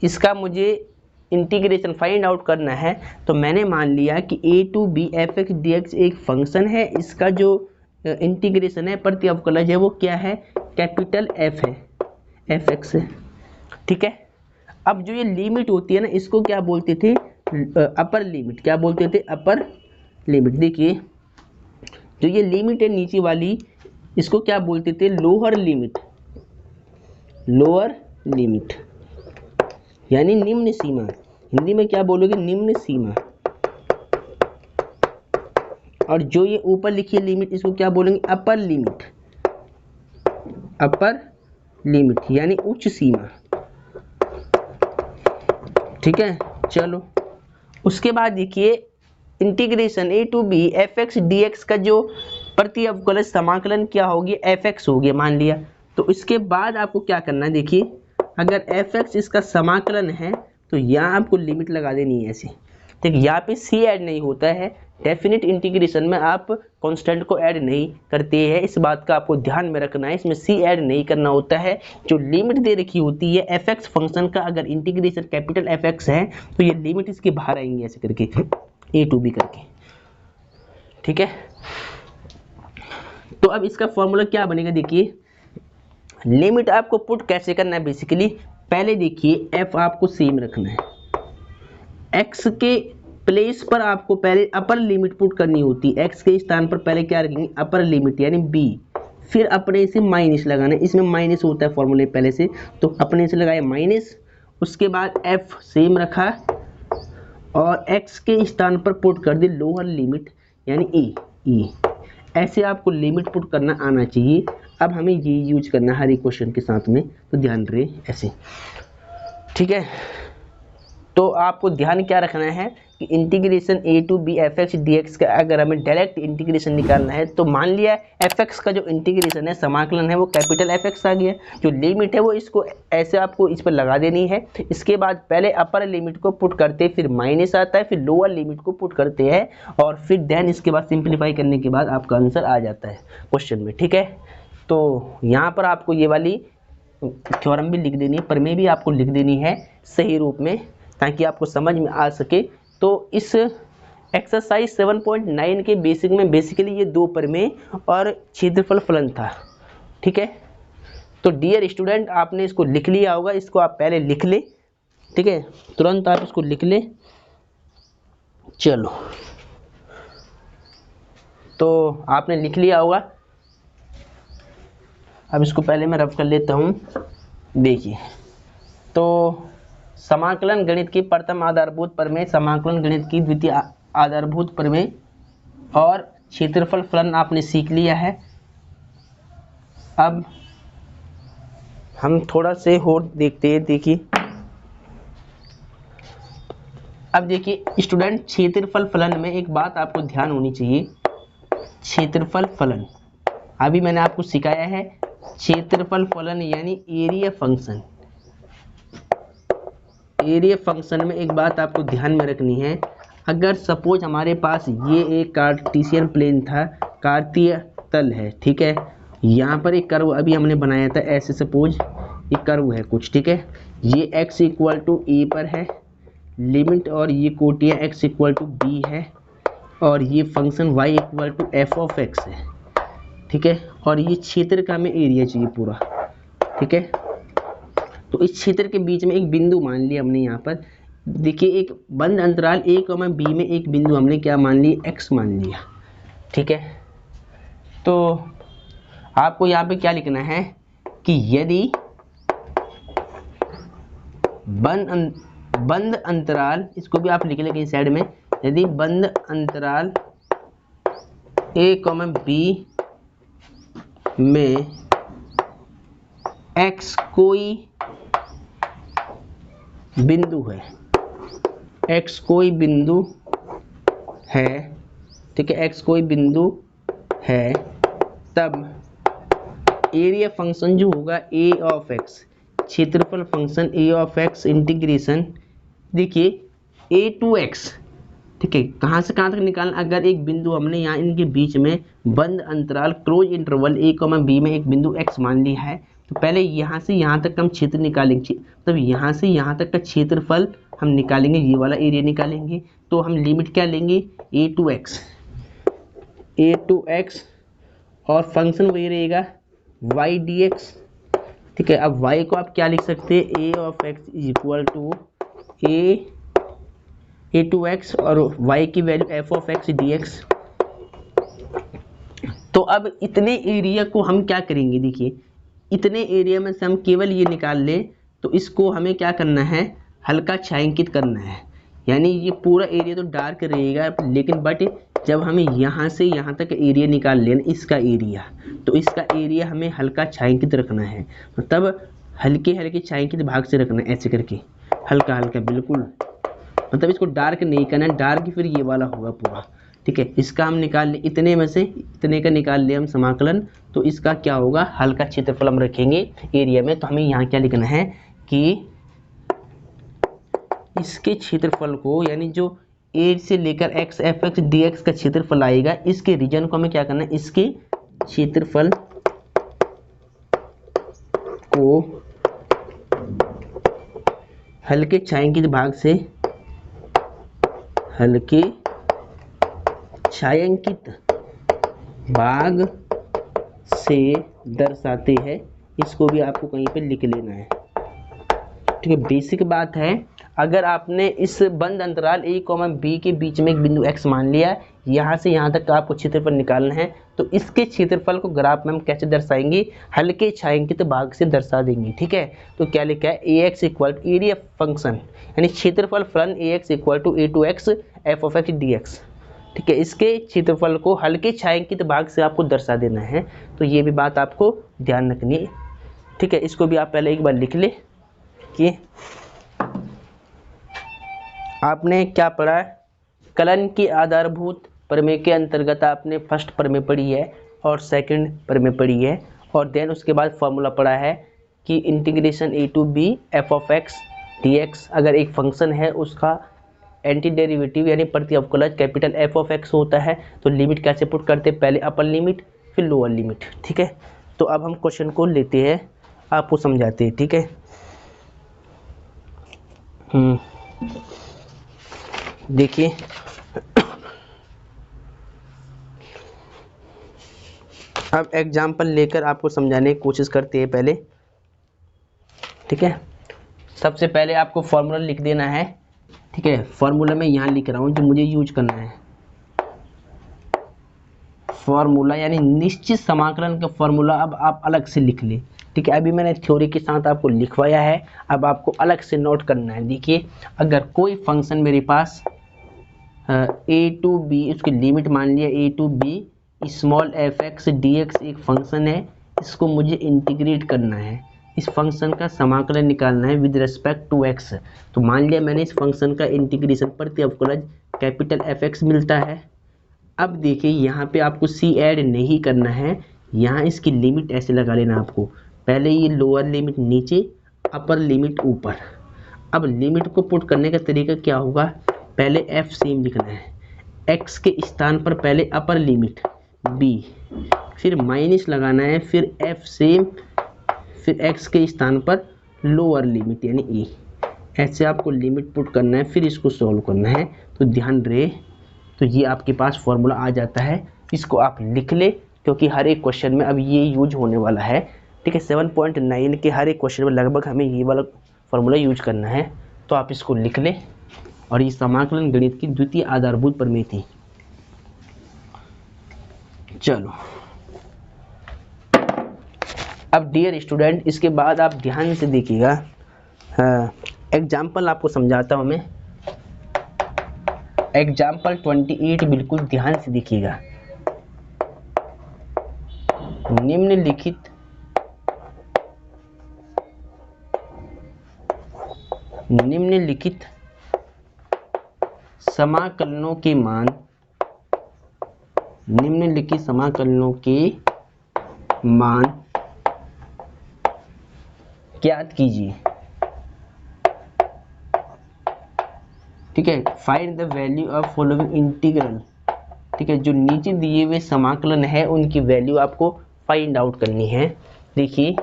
इसका मुझे इंटीग्रेशन फाइंड आउट करना है। तो मैंने मान लिया कि a to b f(x) dx एक फंक्शन है, इसका जो इंटीग्रेशन है प्रति अवकलज है वो क्या है, कैपिटल F है, f(x) है। ठीक है, अब जो ये लिमिट होती है ना इसको क्या बोलते थे, अपर लिमिट, क्या बोलते थे, अपर लिमिट। देखिए जो ये लिमिट है नीचे वाली इसको क्या बोलते थे, लोअर लिमिट यानी निम्न सीमा, हिंदी में क्या बोलोगे, निम्न सीमा। और जो ये ऊपर लिखी है लिमिट इसको क्या बोलेंगे, अपर लिमिट यानी उच्च सीमा। ठीक है, चलो उसके बाद देखिए integration a to b f(x) dx का जो प्रति अवकलज समाकलन क्या होगी, f(x) हो गया मान लिया। तो इसके बाद आपको क्या करना है, देखिए अगर f(x) इसका समाकलन है तो यहाँ आपको लिमिट लगा देनी है ऐसे। ठीक, यहाँ पे c ऐड नहीं होता है, डेफिनेट इंटीग्रेशन में आप कांस्टेंट को ऐड नहीं करते हैं, इस बात का आपको ध्यान में रखना है। इसमें सी ऐड नहीं करना होता है। जो लिमिट दे रखी होती है एफ एक्स फंक्शन का, अगर इंटीग्रेशन कैपिटल एफ एक्स है तो ये लिमिट इसके बाहर आएंगे ऐसे करके ए टू बी करके, ठीक है। तो अब इसका फॉर्मूला क्या बनेगा, देखिए लिमिट आपको पुट कैसे करना है। बेसिकली पहले देखिए एफ आपको सेम रखना है, एक्स के प्लेस पर आपको पहले अपर लिमिट पुट करनी होती है। एक्स के स्थान पर पहले क्या रखेंगे, अपर लिमिट यानी बी, फिर अपने से माइनस लगाना है। इसमें माइनस होता है फॉर्मूले पहले से, तो अपने से लगाया माइनस, उसके बाद एफ सेम रखा और एक्स के स्थान पर पुट कर दी लोअर लिमिट यानी ई। ऐसे आपको लिमिट पुट करना आना चाहिए। अब हमें ये यूज करना है हर एक क्वेश्चन के साथ में, तो ध्यान रहे ऐसे, ठीक है। तो आपको ध्यान क्या रखना है कि integration a to b f x d x का अगर हमें डायरेक्ट इंटीग्रेशन निकालना है तो मान लिया एफ एक्स का जो इंटीग्रेशन है समाकलन है वो कैपिटल एफ एक्स आ गया, जो लिमिट है वो इसको ऐसे आपको इस पर लगा देनी है। इसके बाद पहले अपर लिमिट को पुट करते हैं, फिर माइनस आता है, फिर लोअर लिमिट को पुट करते हैं और फिर देन इसके बाद सिंप्लीफाई करने के बाद आपका आंसर आ जाता है क्वेश्चन में, ठीक है। तो यहाँ पर आपको ये वाली थ्योरम भी लिख देनी है, प्रमेय भी आपको लिख देनी है सही रूप में ताकि आपको समझ में आ सके। तो इस एक्सरसाइज 7.9 के बेसिक में बेसिकली ये दो प्रमेय और क्षेत्रफल फलन था, ठीक है। तो डियर स्टूडेंट आपने इसको लिख लिया होगा, इसको आप पहले लिख ले, ठीक है, तुरंत आप इसको लिख ले। चलो तो आपने लिख लिया होगा, अब इसको पहले मैं रफ कर लेता हूँ। देखिए तो समाकलन गणित की प्रथम आधारभूत प्रमेय, समाकलन गणित की द्वितीय आधारभूत प्रमेय और क्षेत्रफल फलन आपने सीख लिया है। अब हम थोड़ा से और देखते हैं। देखिए अब देखिए स्टूडेंट, क्षेत्रफल फलन में एक बात आपको ध्यान होनी चाहिए। क्षेत्रफल फलन अभी मैंने आपको सिखाया है, क्षेत्रफल फलन यानी एरिया फंक्शन। एरिया फंक्शन में एक बात आपको ध्यान में रखनी है, अगर सपोज हमारे पास ये एक कार्टेशियन प्लेन था, कार्तीय तल है, ठीक है, यहाँ पर एक कर्व अभी हमने बनाया था ऐसे, सपोज ये कर्व है कुछ, ठीक है, ये x इक्वल टू ए पर है लिमिट और ये कोटियाँ x इक्वल टू बी है और ये function y equal to f of x है, ठीक है, और ये क्षेत्र का हमें एरिया चाहिए पूरा, ठीक है। तो इस क्षेत्र के बीच में एक बिंदु मान लिया हमने यहाँ पर, देखिए एक बंद अंतराल a, b में एक बिंदु हमने क्या मान लिया, x मान लिया, ठीक है। तो आपको यहाँ पे क्या लिखना है कि यदि बंद अंतराल, इसको भी आप लिख लेंगे इस साइड में, यदि बंद अंतराल a, b में x कोई बिंदु है, x कोई बिंदु है, ठीक है, x कोई बिंदु है, तब एरिया फंक्शन जो होगा a ऑफ x, क्षेत्रफल function a of x integration, देखिए a टू x, ठीक है, कहाँ से कहाँ तक निकालना, अगर एक बिंदु हमने यहाँ इनके बीच में बंद अंतराल क्लोज इंटरवल a, b में एक बिंदु x मान लिया है, तो पहले यहाँ से यहाँ तक हम क्षेत्र निकालेंगे, तब यहाँ से यहाँ तक का क्षेत्रफल हम निकालेंगे, ये वाला एरिया निकालेंगे। तो हम लिमिट क्या लेंगे, a टू x और फंक्शन वही रहेगा y dx, ठीक है। अब y को आप क्या लिख सकते हैं, a of x is equal to a to x और y की value f of x dx। तो अब इतने एरिया को हम क्या करेंगे, देखिए इतने एरिया में से हम केवल ये निकाल लें, तो इसको हमें क्या करना है, हल्का छायांकित करना है, यानी ये पूरा एरिया तो डार्क रहेगा, लेकिन बट जब हमें यहाँ से यहाँ तक एरिया निकाल लेना, इसका एरिया, तो इसका एरिया हमें हल्का छायांकित रखना है, मतलब हल्के हल्के छायांकित भाग से रखना है, ऐसे करके हल्का हल्का बिल्कुल, मतलब इसको डार्क नहीं करना, डार्क फिर ये वाला होगा पूरा, ठीक है। इसका हम निकाल ले, इतने में से इतने का निकाल ले हम समाकलन, तो इसका क्या होगा, हल्का क्षेत्रफल हम रखेंगे एरिया में। तो हमें यहाँ क्या लिखना है कि इसके क्षेत्रफल को, यानी जो ए से लेकर x F x d x का क्षेत्रफल आएगा, इसके रीजन को हमें क्या करना है, इसके क्षेत्रफल को हल्के छायांकित भाग से दर्शाते हैं। इसको भी आपको कहीं पे लिख लेना है, ठीक है। बेसिक बात है, अगर आपने इस बंद अंतराल a, b के बीच में एक बिंदु x मान लिया, यहाँ से यहाँ तक आपको क्षेत्रफल निकालना है, तो इसके क्षेत्रफल को ग्राफ में हम कैसे दर्शाएंगे, हल्के छायांकित भाग से दर्शा देंगे, ठीक है। तो क्या लिखा है, ax equal to area function यानी क्षेत्रफल फलन ax equal to a2x f of x dx, ठीक है। इसके क्षेत्रफल को हल्के छायांकित भाग से आपको दर्शा देना है, तो ये भी बात आपको ध्यान रखनी है, ठीक है। इसको भी आप पहले एक बार लिख ले कि आपने क्या पढ़ा है, कलन की आधारभूत प्रमेय के अंतर्गत आपने फर्स्ट प्रमेय पढ़ी है और सेकंड प्रमेय पढ़ी है, और देन उसके बाद फॉर्मूला पढ़ा है कि integration a to b f of x dx, अगर एक फंक्शन है उसका एंटी डेरिवेटिव यानी प्रति अवकलज कैपिटल f ऑफ x होता है, तो लिमिट कैसे पुट करते हैं, पहले अपर लिमिट फिर लोअर लिमिट, ठीक है। तो अब हम क्वेश्चन को लेते हैं, आपको समझाते हैं, ठीक है। देखिए अब एग्जाम्पल लेकर आपको समझाने की कोशिश करते हैं पहले, ठीक है। सबसे पहले आपको फॉर्मूला लिख देना है, ठीक है। फॉर्मूला मैं यहाँ लिख रहा हूँ जो मुझे यूज करना है, फॉर्मूला यानी निश्चित समाकलन का फॉर्मूला अब आप अलग से लिख ले, ठीक है। अभी मैंने थ्योरी के साथ आपको लिखवाया है, अब आपको अलग से नोट करना है। देखिए, अगर कोई फंक्शन मेरे पास a टू b, उसकी लिमिट मान लिया a to b small f x d x एक फंक्शन है, इसको मुझे इंटीग्रेट करना है, इस फंक्शन का समाकलन निकालना है विद रिस्पेक्ट टू x। तो मान लिया मैंने इस फंक्शन का इंटीग्रेशन प्रति अवकलज कैपिटल एफ एक्स मिलता है। अब देखिए यहाँ पे आपको c ऐड नहीं करना है, यहाँ इसकी लिमिट ऐसे लगा लेना आपको, पहले ये लोअर लिमिट नीचे, अपर लिमिट ऊपर। अब लिमिट को पुट करने का तरीका क्या होगा, पहले f सेम लिखना है, x के स्थान पर पहले अपर लिमिट b, फिर माइनस लगाना है, फिर f सेम, फिर x के स्थान पर लोअर लिमिट यानी e, ऐसे आपको लिमिट पुट करना है, फिर इसको सॉल्व करना है। तो ध्यान रहे, तो ये आपके पास फॉर्मूला आ जाता है, इसको आप लिख ले क्योंकि हर एक क्वेश्चन में अब ये यूज होने वाला है, ठीक है। 7.9 के हर एक क्वेश्चन में लगभग हमें ये वाला फॉर्मूला यूज करना है, तो आप इसको लिख ले। और ये समाकलन गणित की द्वितीय आधारभूत प्रमेय थी। चलो अब डियर स्टूडेंट, इसके बाद आप ध्यान से देखिएगा, एग्जाम्पल आपको समझाता हूं मैं, एग्जाम्पल 28 बिल्कुल ध्यान से देखिएगा। निम्नलिखित समाकलनों के मान, निम्नलिखित समाकलनों के मान ज्ञात कीजिए, ठीक है। Find the value of following integral, ठीक है। जो नीचे दिए हुए समाकलन है उनकी वैल्यू आपको फाइंड आउट करनी है। देखिए,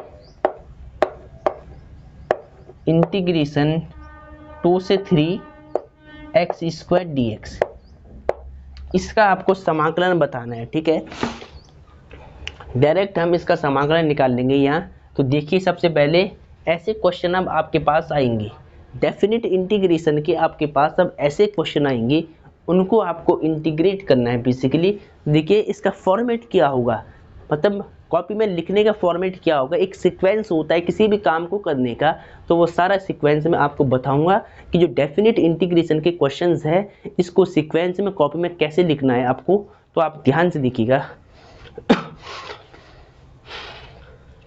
इंटीग्रेशन 2 से 3 एक्स स्क्वायर डी एक्स, इसका आपको समाकलन बताना है, ठीक है। डायरेक्ट हम इसका समाकलन निकाल लेंगे यहाँ। तो देखिए, सबसे पहले ऐसे क्वेश्चन अब आपके पास आएंगे, डेफिनेट इंटीग्रेशन के आपके पास अब ऐसे क्वेश्चन आएंगे, उनको आपको इंटीग्रेट करना है बेसिकली। देखिए, इसका फॉर्मेट क्या होगा, मतलब कॉपी में लिखने का फॉर्मेट क्या होगा, एक सीक्वेंस होता है किसी भी काम को करने का, तो वो सारा सीक्वेंस में आपको बताऊंगा कि जो डेफिनेट इंटीग्रेशन के क्वेश्चंस है, इसको सीक्वेंस में कॉपी में कैसे लिखना है आपको, तो आप ध्यान से देखिएगा,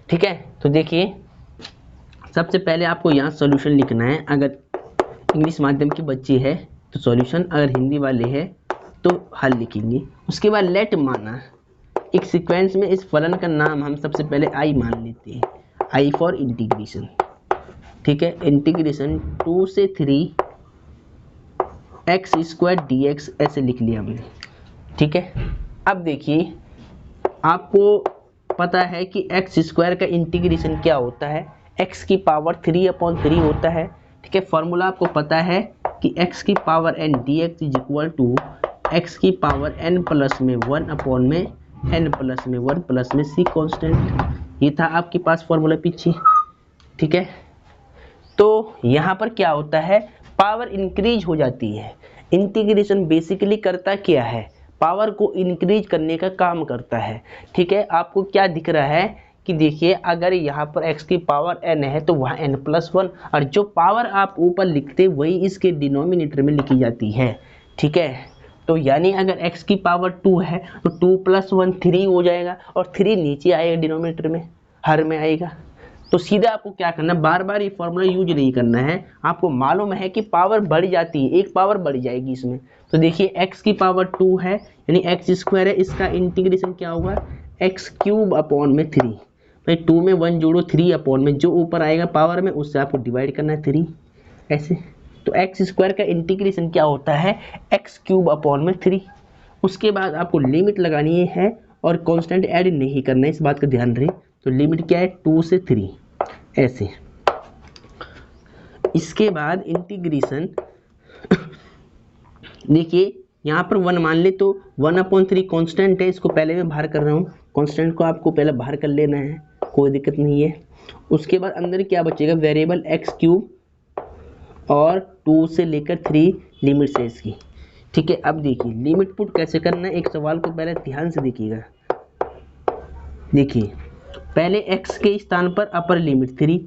ठीक है। तो देखिए, सबसे पहले आपको यहाँ सॉल्यूशन लिखना है, अगर इंग्लिश माध्यम के बच्चे है तो सॉल्यूशन, अगर हिंदी वाले है तो हल लिखेंगे। उसके बाद लेट माना, एक सीक्वेंस में इस फलन का नाम हम सबसे पहले आई मान लेते हैं, आई फॉर इंटीग्रेशन, ठीक है। इंटीग्रेशन 2 से 3 एक्स स्क्वायर डी एक्स ऐसे लिख लिया हमने, ठीक है। अब देखिए आपको पता है कि एक्स स्क्वायर का इंटीग्रेशन क्या होता है, एक्स की पावर 3/3 होता है, ठीक है। फॉर्मूला आपको पता है कि एक्स की power n d x is equal to x की पावर n प्लस में 1 में n प्लस में 1 प्लस में c कांस्टेंट। ये था आपके पास फॉर्मूला पीछे, ठीक है। तो यहाँ पर क्या होता है, पावर इंक्रीज हो जाती है। इंटीग्रेशन बेसिकली करता क्या है, पावर को इंक्रीज करने का काम करता है, ठीक है। आपको क्या दिख रहा है कि देखिए अगर यहाँ पर x की पावर n है तो वहाँ n+1, और जो पावर आप ऊपर लिखते वही इसके डिनोमिनेटर में लिखी जाती है, ठीक है। तो यानी अगर x की पावर 2 है तो 2 + 1 3 हो जाएगा, और 3 नीचे आएगा डिनोमिनेटर में, हर में आएगा। तो सीधा आपको क्या करना है, बार बार ये फॉर्मूला यूज नहीं करना है। आपको मालूम है कि पावर बढ़ जाती है, एक पावर बढ़ जाएगी इसमें। तो देखिए x की पावर 2 है यानी एक्स स्क्वायर है, इसका इंटीग्रेशन क्या होगा x³ में 3। भाई 2 में 1 जोड़ो, 3 में जो ऊपर आएगा पावर में उससे आपको डिवाइड करना है 3 ऐसे। तो एक्स स्क्वायर का इंटीग्रेशन क्या होता है x³ में 3। उसके बाद आपको लिमिट लगानी है और कांस्टेंट ऐड नहीं करना है, इस बात का ध्यान रहे। तो लिमिट क्या है 2 से 3 ऐसे। इसके बाद इंटीग्रेशन देखिए यहाँ पर 1 मान ले तो 1/3 कांस्टेंट है, इसको पहले मैं बाहर कर रहा हूँ, कांस्टेंट को आपको पहले बाहर कर लेना है, कोई दिक्कत नहीं है। उसके बाद अंदर क्या बचेगा, वेरिएबल x³ और 2 से लेकर 3 लिमिट है इसकी, ठीक है। अब देखिए लिमिट पुट कैसे करना है, एक सवाल को पहले ध्यान से देखिएगा। देखिए पहले x के स्थान पर अपर लिमिट 3,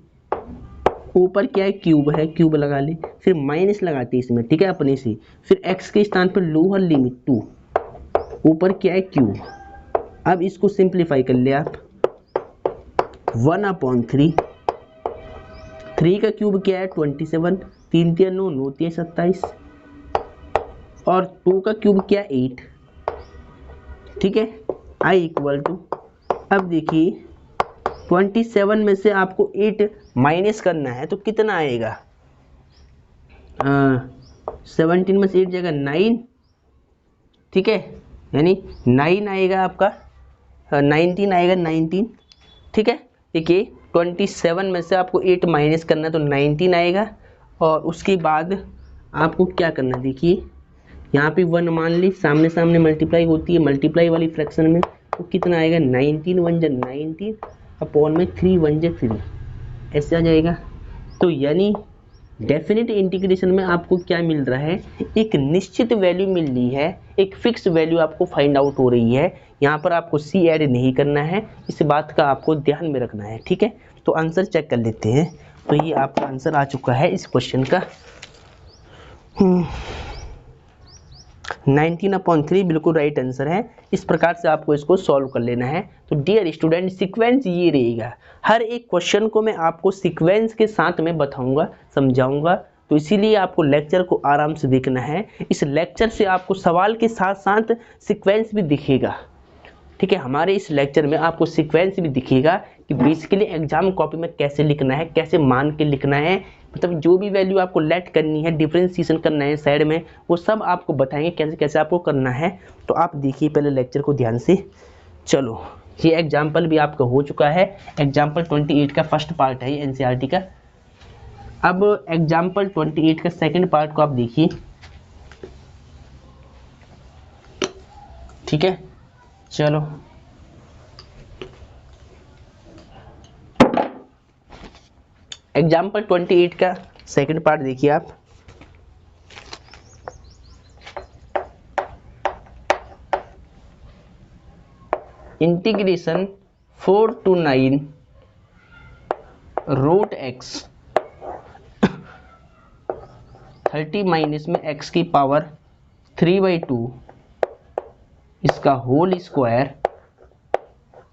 ऊपर क्या है क्यूब है, क्यूब लगा ले, फिर माइनस लगाते इसमें, ठीक है अपने से। फिर x के स्थान पर लोअर लिमिट 2, ऊपर क्या है क्यूब। अब इसको सिंप्लीफाई कर ले आप, 1/3, 3 का क्यूब क्या है 27, 3 × 9 9 × 27, और 2 का क्यूब क्या है 8, ठीक है। i = अब देखिए 27 में से आपको 8 माइनस करना है तो कितना आएगा, 17 में से 8 जाएगा 9, ठीक है, यानी 9 आएगा आपका, 19 आएगा 19, ठीक है। देखिए 27 में से आपको 8 माइनस करना है तो 19 आएगा। और उसके बाद आपको क्या करना है, देखिए यहाँ पे 1 मान ली, सामने सामने मल्टीप्लाई होती है, मल्टीप्लाई वाली फ्रैक्शन में तो कितना आएगा 19 1 × 19 / 3 1 × 3 ऐसे आ जाएगा। तो यानी डेफिनेट इंटीग्रेशन में आपको क्या मिल रहा है, एक निश्चित वैल्यू मिल रही है, एक फिक्स वैल्यू आपको फाइंड आउट हो रही है। यहाँ पर आपको c ऐड नहीं करना है, इस बात का आपको ध्यान में रखना है, ठीक है। तो आंसर चेक कर लेते हैं। तो ये आपका आंसर आ चुका है इस क्वेश्चन का, 19/3 बिल्कुल राइट आंसर है। इस प्रकार से आपको इसको सॉल्व कर लेना है। तो डियर स्टूडेंट सीक्वेंस ये रहेगा, हर एक क्वेश्चन को मैं आपको सीक्वेंस के साथ में बताऊंगा, समझाऊंगा। तो इसीलिए आपको लेक्चर को आराम से देखना है। इस लेक्चर से आपको सवाल के साथ साथ सीक्वेंस भी दिखेगा, ठीक है। हमारे इस लेक्चर में आपको सीक्वेंस भी दिखेगा कि बेसिकली एग्जाम कॉपी में कैसे लिखना है, कैसे मान के लिखना है, मतलब जो भी वैल्यू आपको लेट करनी है, डिफरेंशिएशन करना है साइड में, वो सब आपको बताएंगे कैसे कैसे आपको करना है। तो आप देखिए पहले लेक्चर को ध्यान से। चलो ये एग्जाम्पल भी आपका हो चुका है, एग्जाम्पल 28 का फर्स्ट पार्ट है ये एनसीईआरटी का। अब एग्जाम्पल 28 का सेकेंड पार्ट को आप देखिए, ठीक है। चलो एग्जाम्पल 28 का सेकंड पार्ट देखिए आप। Integration 4 to 9 root x 30 minus में x की पावर 3/2 इसका होल स्क्वायर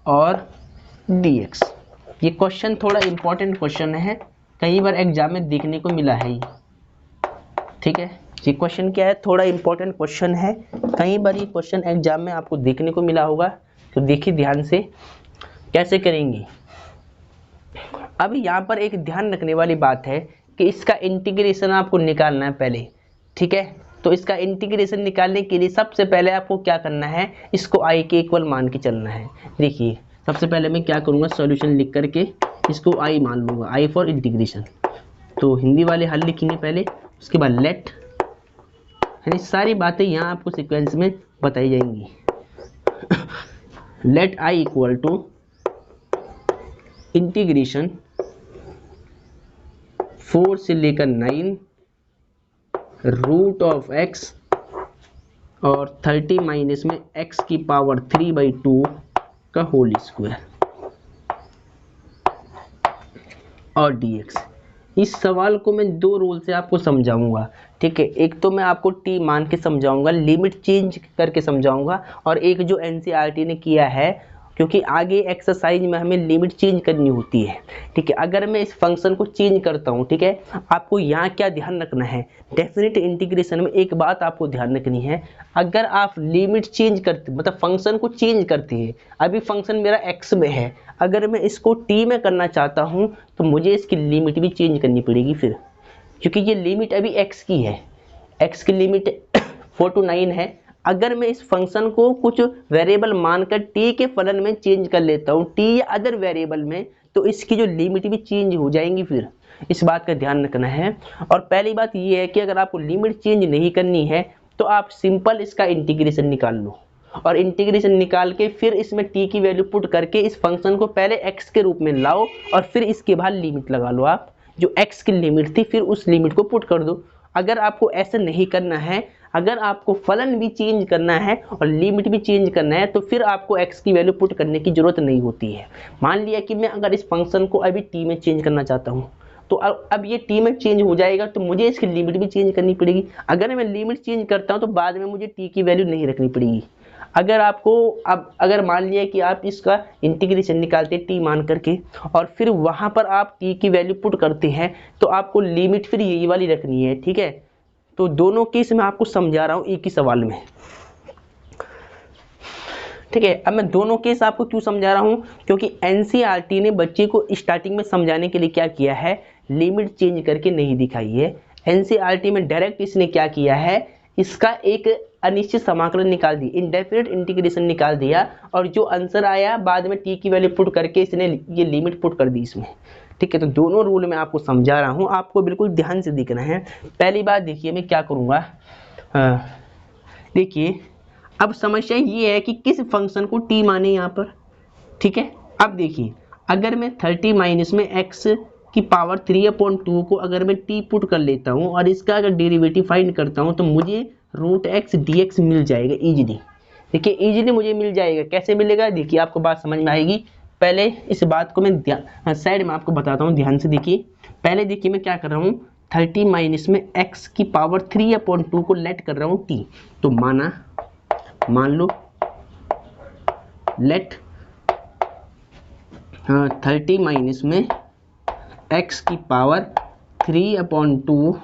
और dx। ये क्वेश्चन थोड़ा इंपॉर्टेंट क्वेश्चन है, कई बार एग्जाम में देखने को मिला है, ठीक है। ये क्वेश्चन क्या है, थोड़ा इंपॉर्टेंट क्वेश्चन है, कई बार ये क्वेश्चन एग्जाम में आपको देखने को मिला होगा। तो देखिए ध्यान से कैसे करेंगे। अब यहाँ पर एक ध्यान रखने वाली बात है कि इसका इंटीग्रेशन आपको निकालना है पहले, ठीक है। तो इसका इंटीग्रेशन निकालने के लिए सबसे पहले आपको क्या करना है, इसको आई के इक्वल मान के चलना है। देखिए सबसे पहले मैं क्या करूँगा, सॉल्यूशन लिख करके इसको आई मान लूँगा, आई फॉर इंटीग्रेशन। तो हिंदी वाले हल लिखेंगे पहले, उसके बाद लेट, यानी सारी बातें यहाँ आपको सीक्वेंस में बताई जाएंगी। Let I equal to integration 4 से लेकर 9 रूट ऑफ x और 30 माइनस में x की पावर 3/2 का होल स्क्वायर और dx। इस सवाल को मैं दो रूल से आपको समझाऊंगा, ठीक है। एक तो मैं आपको t मान के समझाऊंगा, लिमिट चेंज करके समझाऊंगा, और एक जो एनसीईआरटी ने किया है, क्योंकि आगे एक्सरसाइज में हमें लिमिट चेंज करनी होती है, ठीक है। अगर मैं इस फंक्शन को चेंज करता हूँ, ठीक है, आपको यहाँ क्या ध्यान रखना है, डेफिनेट इंटीग्रेशन में एक बात आपको ध्यान रखनी है, अगर आप लिमिट चेंज करते, मतलब फंक्शन को चेंज करते हैं, अभी फंक्शन मेरा x में है, अगर मैं इसको t में करना चाहता हूँ तो मुझे इसकी लिमिट भी चेंज करनी पड़ेगी फिर, क्योंकि ये लिमिट अभी x की है, x की लिमिट 4 to 9 है। अगर मैं इस फंक्शन को कुछ वेरिएबल मानकर t के फलन में चेंज कर लेता हूँ, t या अदर वेरिएबल में, तो इसकी जो लिमिट भी चेंज हो जाएंगी फिर, इस बात का ध्यान रखना है। और पहली बात ये है कि अगर आपको लिमिट चेंज नहीं करनी है तो आप सिंपल इसका इंटीग्रेशन निकाल लो, और इंटीग्रेशन निकाल के फिर इसमें t की वैल्यू पुट करके इस फंक्शन को पहले x के रूप में लाओ, और फिर इसके बाद लिमिट लगा लो, आप जो x की लिमिट थी फिर उस लिमिट को पुट कर दो। अगर आपको ऐसा नहीं करना है, अगर आपको फलन भी चेंज करना है और लिमिट भी चेंज करना है, तो फिर आपको x की वैल्यू पुट करने की जरूरत नहीं होती है। मान लिया कि मैं अगर इस फंक्शन को अभी t में चेंज करना चाहता हूँ, तो अब ये t में चेंज हो जाएगा, तो मुझे इसकी लिमिट भी चेंज करनी पड़ेगी। अगर मैं लिमिट चेंज करता हूँ तो बाद में मुझे t की वैल्यू नहीं रखनी पड़ेगी। अगर आपको अगर मान लिया कि आप इसका इंटीग्रेशन निकालते हैं t मान करके, और फिर वहां पर आप t की वैल्यू पुट करते हैं, तो आपको लिमिट फिर यही वाली रखनी है, ठीक है। तो दोनों केस मैं आपको समझा रहा हूँ एक ही सवाल में, ठीक है। अब मैं दोनों केस आपको क्यों समझा रहा हूँ, क्योंकि एनसीईआरटी ने बच्चे को स्टार्टिंग में समझाने के लिए क्या किया है, लिमिट चेंज करके नहीं दिखाई है। एनसीईआरटी में डायरेक्ट इसने क्या किया है, इसका एक अनिश्चित समाकलन निकाल दी, इंडेफिनिट इंटीग्रेशन निकाल दिया, और जो आंसर आया बाद में t की वैल्यू पुट करके इसने ये लिमिट पुट कर दी इसमें, ठीक है। तो दोनों रूल मैं आपको समझा रहा हूँ, आपको बिल्कुल ध्यान से देखना है। पहली बात देखिए मैं क्या करूँगा, देखिए अब समस्या ये है कि किस फंक्शन को t माने यहाँ पर, ठीक है। अब देखिए अगर मैं 30 माइनस में x की पावर 3/2 को अगर मैं t पुट कर लेता हूँ और इसका अगर डेरिवेटिव फाइंड करता हूँ, तो मुझे √x dx मिल जाएगा इजीली। देखिए इजीली मुझे मिल जाएगा, कैसे मिलेगा, देखिए आपको बात समझ में आएगी। पहले इस बात को मैं साइड में आपको बताता हूँ, ध्यान से देखिए। पहले देखिए मैं क्या कर रहा हूँ, 30 माइनस में x की पावर 3/2 को लेट कर रहा हूँ t, तो मान लो लेट 30 माइनस में x की पावर 3/2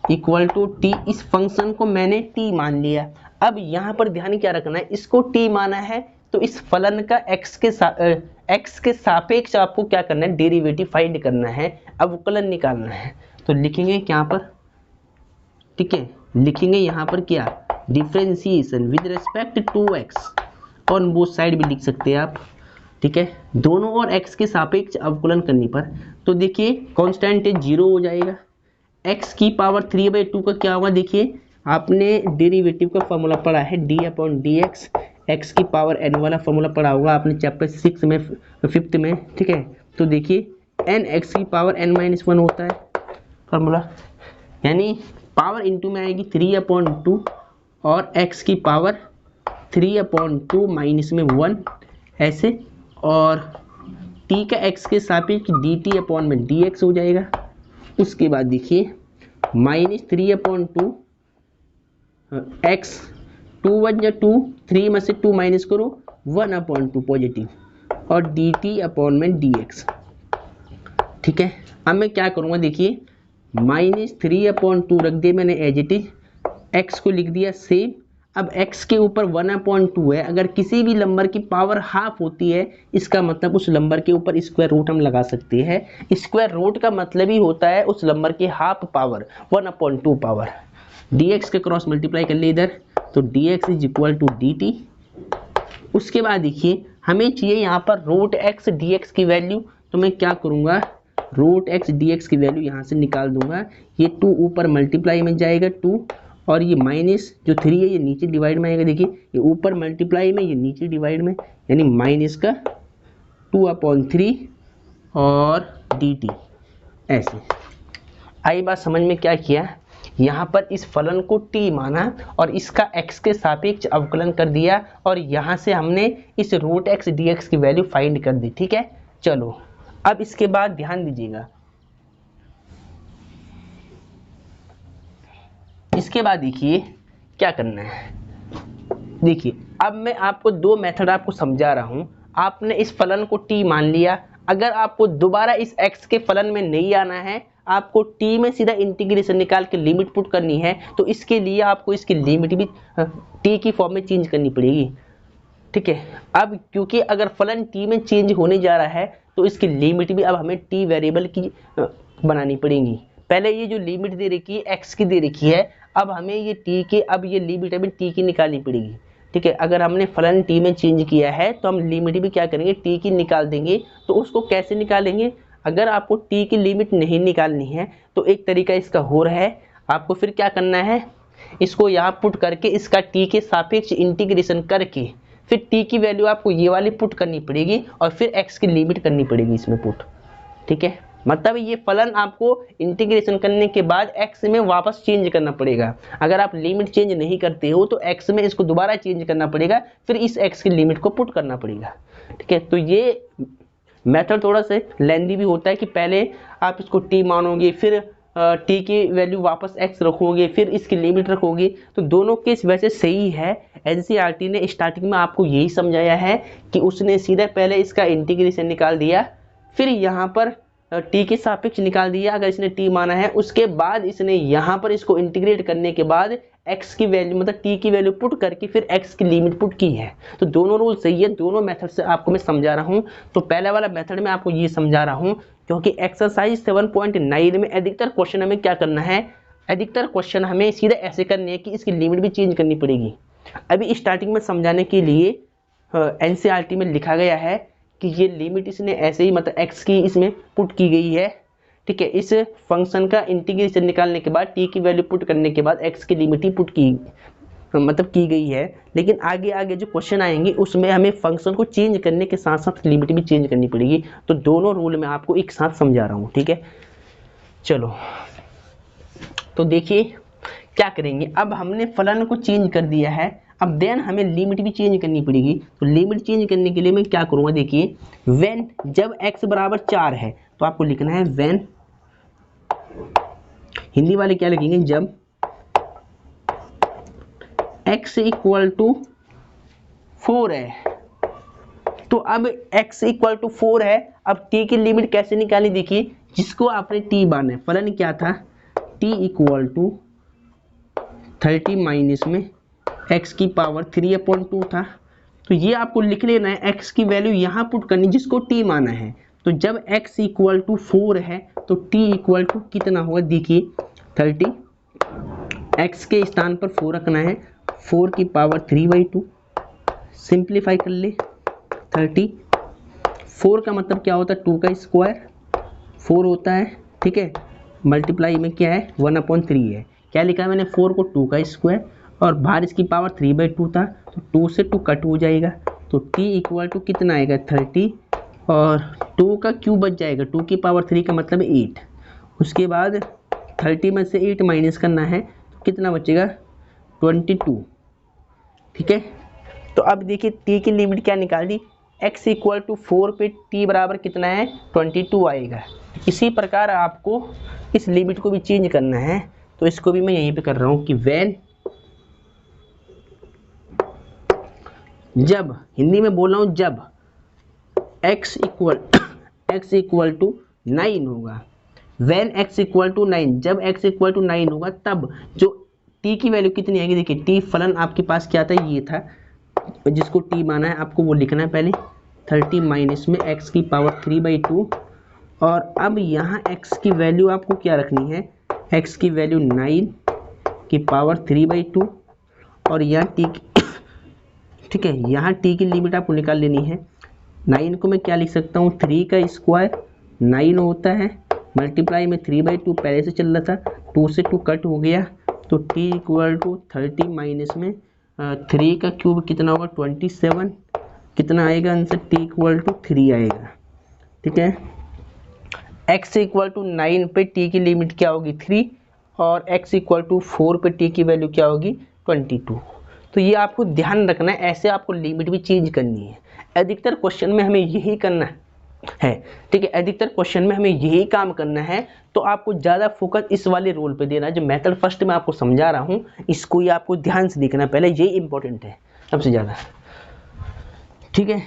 इक्वल टू t। इस फंक्शन को मैंने t मान लिया। अब यहाँ पर ध्यान क्या रखना है, इसको t माना है तो इस फलन का x के सापेक्ष आपको क्या करना है, डेरिवेटिव फाइंड करना है, अवकलन निकालना है। तो लिखेंगे यहाँ पर, ठीक है, लिखेंगे यहाँ पर क्या, differentiation with respect to x, on both side भी लिख सकते हैं आप, ठीक है, दोनों और x के सापेक्ष अवकलन करने पर। तो देखिए कांस्टेंट 0 हो जाएगा, x की पावर 3/2 का क्या होगा, देखिए आपने डेरिवेटिव का फॉर्मूला पढ़ा है d/dx, x की पावर n वाला फॉर्मूला पढ़ा होगा आपने चैप्टर 6 में 5th में, ठीक है। तो देखिए n x की पावर n-1 होता है फॉर्मूला, यानी पावर इनटू में आएगी 3/2 और x की पावर 3/2 माइनस में 1 ऐसे, और t का x के सापेक्ष dt/dx हो जाएगा। उसके बाद देखिए -3/2 x 2 1 2, 3 में से 2 माइनस करो 1/2 पॉजिटिव, और dt/dx, ठीक है। अब मैं क्या करूँगा, देखिए -3/2 रख दिया मैंने एज इट इज, x को लिख दिया सेम। अब x के ऊपर 1/2 है, अगर किसी भी नंबर की पावर हाफ होती है, इसका मतलब उस नंबर के ऊपर स्क्वायर रूट हम लगा सकते हैं। स्क्वायर रूट का मतलब ही होता है उस नंबर की हाफ पावर, 1/2 पावर। dx के क्रॉस मल्टीप्लाई कर ले इधर, तो dx is equal to dt। उसके बाद देखिए हमें चाहिए यहाँ पर रूट एक्स dx की वैल्यू, तो मैं क्या करूँगा, रूट एक्स dx की वैल्यू यहाँ से निकाल दूंगा। ये 2 ऊपर मल्टीप्लाई में जाएगा 2, और ये माइनस जो 3 है ये नीचे डिवाइड में आएगा। देखिए ये ऊपर मल्टीप्लाई में, ये नीचे डिवाइड में, यानी माइनस का 2/3 और dt। ऐसे आई बात समझ में? क्या किया, यहाँ पर इस फलन को t माना और इसका x के सापेक्ष अवकलन कर दिया, और यहाँ से हमने इस रूट एक्स dx की वैल्यू फाइंड कर दी। ठीक है, चलो अब इसके बाद ध्यान दीजिएगा, इसके बाद देखिए क्या करना है। देखिए अब मैं आपको 2 मेथड आपको समझा रहा हूं। आपने इस फलन को t मान लिया, अगर आपको दोबारा इस x के फलन में नहीं आना है, आपको t में सीधा इंटीग्रेशन निकाल के लिमिट पुट करनी है, तो इसके लिए आपको इसकी लिमिट भी t की फॉर्म में चेंज करनी पड़ेगी। ठीक है, अब क्योंकि अगर फलन t में चेंज होने जा रहा है तो इसकी लिमिट भी अब हमें t वेरिएबल की बनानी पड़ेगी। पहले ये जो लिमिट दे रखी है x की दे रखी है, अब हमें ये t के, अब ये लिमिट हमें t की निकालनी पड़ेगी। ठीक है, अगर हमने फलन t में चेंज किया है तो हम लिमिट भी क्या करेंगे, t की निकाल देंगे। तो उसको कैसे निकालेंगे, अगर आपको t की लिमिट नहीं निकालनी है तो एक तरीका इसका हो रहा है, आपको फिर क्या करना है, इसको यहाँ पुट करके इसका t के सापेक्ष इंटीग्रेशन करके फिर t की वैल्यू आपको ये वाली पुट करनी पड़ेगी, और फिर x की लिमिट करनी पड़ेगी इसमें पुट। ठीक है, मतलब ये फलन आपको इंटीग्रेशन करने के बाद x में वापस चेंज करना पड़ेगा। अगर आप लिमिट चेंज नहीं करते हो तो x में इसको दोबारा चेंज करना पड़ेगा, फिर इस x की लिमिट को पुट करना पड़ेगा। ठीक है, तो ये मेथड थोड़ा सा लेंदी भी होता है कि पहले आप इसको t मानोगे, फिर t की वैल्यू वापस x रखोगे, फिर इसकी लिमिट रखोगे। तो दोनों केस वैसे सही है। एनसीईआरटी ने स्टार्टिंग में आपको यही समझाया है कि उसने सीधा पहले इसका इंटीग्रेशन निकाल दिया, फिर यहाँ पर t के सापेक्ष निकाल दिया अगर इसने t माना है, उसके बाद इसने यहाँ पर इसको इंटीग्रेट करने के बाद x की वैल्यू मतलब t की वैल्यू पुट करके फिर x की लिमिट पुट की है। तो दोनों रूल सही है, दोनों मेथड से आपको मैं समझा रहा हूँ। तो पहला वाला मेथड में आपको ये समझा रहा हूँ क्योंकि एक्सरसाइज 7.9 में अधिकतर क्वेश्चन हमें क्या करना है, अधिकतर क्वेश्चन हमें सीधा ऐसे करने हैं कि इसकी लिमिट भी चेंज करनी पड़ेगी। अभी स्टार्टिंग में समझाने के लिए एनसीईआरटी में लिखा गया है कि ये लिमिट इसने ऐसे ही मतलब x की इसमें पुट की गई है। ठीक है, इस फंक्शन का इंटीग्रेशन निकालने के बाद t की वैल्यू पुट करने के बाद x की लिमिट ही पुट की मतलब की गई है। लेकिन आगे आगे जो क्वेश्चन आएंगे उसमें हमें फंक्शन को चेंज करने के साथ साथ लिमिट भी चेंज करनी पड़ेगी। तो दोनों रूल मैं आपको एक साथ समझा रहा हूँ। ठीक है, चलो तो देखिए क्या करेंगे, अब हमने फलन को चेंज कर दिया है, अब देन हमें लिमिट भी चेंज करनी पड़ेगी। तो लिमिट चेंज करने के लिए मैं क्या करूँगा, देखिए व्हेन जब x बराबर 4 है तो आपको लिखना है व्हेन, हिंदी वाले क्या लिखेंगे, जब x इक्वल टू 4 है। तो अब x इक्वल टू 4 है, अब t की लिमिट कैसे निकाली, देखिए जिसको आपने t माना है, फलन क्या था, t इक्वल टू 30 माइनस में x की पावर 3/2 था। तो ये आपको लिख लेना है, x की वैल्यू यहाँ पुट करनी जिसको t माना है। तो जब x इक्वल टू 4 है तो t इक्वल टू कितना होगा, देखिए 30, x के स्थान पर 4 रखना है, 4 की पावर 3/2, सिंप्लीफाई कर ले 30। 4 का मतलब क्या होता है, 2 का स्क्वायर 4 होता है। ठीक है, मल्टीप्लाई में क्या है 1/3 है, क्या लिखा है मैंने 4 को 2 का स्क्वायर और बाहर इसकी पावर 3/2 था, तो 2 से 2 कट हो जाएगा। तो t इक्वल टू कितना आएगा 30 और 2 का क्यूब बच जाएगा, 2 की पावर 3 का मतलब 8। उसके बाद 30 में से 8 माइनस करना है तो कितना बचेगा 22। ठीक है, तो अब देखिए t की लिमिट क्या निकाल दी, x इक्वल टू 4 पे t बराबर कितना है 22 आएगा। इसी प्रकार आपको इस लिमिट को भी चेंज करना है, तो इसको भी मैं यहीं पे कर रहा हूँ कि व्हेन जब, हिंदी में बोल रहा हूँ जब x इक्वल टू 9 होगा, व्हेन x इक्वल टू 9, जब x इक्वल टू 9 होगा तब जो t की वैल्यू कितनी आएगी, देखिए t फलन आपके पास क्या था, ये था जिसको t माना है, आपको वो लिखना है पहले 30 माइनस में x की पावर 3/2। और अब यहाँ x की वैल्यू आपको क्या रखनी है, x की वैल्यू 9 की पावर 3/2 और यहाँ टी ठीक है, यहाँ टी की लिमिट आपको निकाल लेनी है। 9 को मैं क्या लिख सकता हूँ, 3 का स्क्वायर 9 होता है, मल्टीप्लाई में 3/2 पहले से चल रहा था, 2 से 2 कट हो गया, तो t इक्वल टू 30 माइनस में 3 का क्यूब कितना होगा 27, कितना आएगा आंसर, t इक्वल टू 3 आएगा। ठीक है, x इक्वल टू 9 पे t की लिमिट क्या होगी 3 और x इक्वल टू 4 पे t की वैल्यू क्या होगी 22। तो ये आपको ध्यान रखना है, ऐसे आपको लिमिट भी चेंज करनी है। अधिकतर क्वेश्चन में हमें यही करना है। ठीक है, अधिकतर क्वेश्चन में हमें यही काम करना है, तो आपको ज़्यादा फोकस इस वाले रोल पे देना है। जो मेथड फर्स्ट में आपको समझा रहा हूँ, इसको ही आपको ध्यान से देखना पहले, ये इंपॉर्टेंट है सबसे ज़्यादा। ठीक है,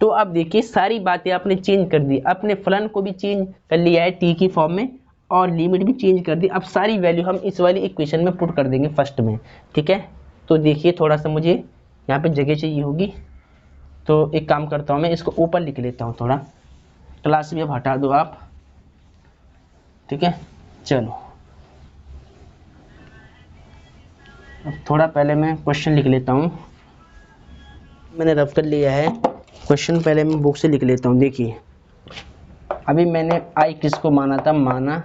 तो अब देखिए सारी बातें आपने चेंज कर दी, अपने फलन को भी चेंज कर लिया है टी की फॉर्म में और लिमिट भी चेंज कर दी। अब सारी वैल्यू हम इस वाली इक्वेशन में पुट कर देंगे फर्स्ट में। ठीक है, तो देखिए थोड़ा सा मुझे यहाँ पे जगह चाहिए होगी, तो एक काम करता हूँ मैं इसको ऊपर लिख लेता हूँ थोड़ा, क्लास भी अब हटा दो आप। ठीक है, चलो अब थोड़ा पहले मैं क्वेश्चन लिख लेता हूँ, मैंने रफ कर लिया है क्वेश्चन, पहले मैं बुक से लिख लेता हूँ। देखिए अभी मैंने आई किसको माना था, माना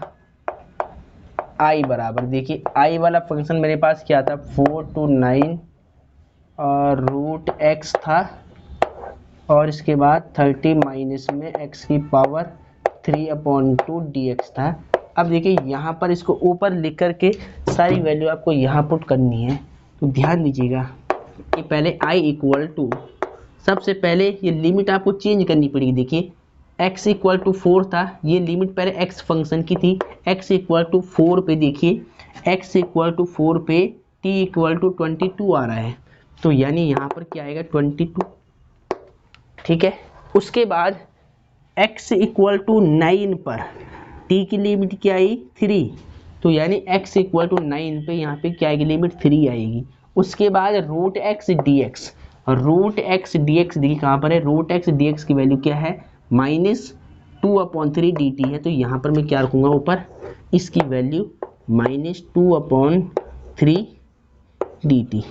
आई बराबर, देखिए आई वाला फंक्शन मेरे पास क्या था 4 to 9 और रूट एक्स था, और इसके बाद 30 माइनस में x की पावर 3/2 dx था। अब देखिए यहाँ पर इसको ऊपर लिख करके सारी वैल्यू आपको यहाँ पुट करनी है, तो ध्यान दीजिएगा कि पहले i इक्वल टू, सबसे पहले ये लिमिट आपको चेंज करनी पड़ेगी। देखिए x इक्वल टू 4 था, ये लिमिट पहले x फंक्शन की थी, x इक्वल टू 4 पे देखिए x इक्वल टू 4 पे t इक्वल टू 22 आ रहा है, तो यानी यहाँ पर क्या आएगा 22। ठीक है, उसके बाद x इक्वल टू 9 पर t की लिमिट क्या आई 3, तो यानी x इक्वल टू 9 पे यहाँ पे क्या आएगी लिमिट 3 आएगी। उसके बाद root x d x, root x d x देखिए कहाँ पर है, रूट एक्स डी एक्स की वैल्यू क्या है -2/3 dt है, तो यहाँ पर मैं क्या रखूँगा ऊपर इसकी वैल्यू -2/3 dt।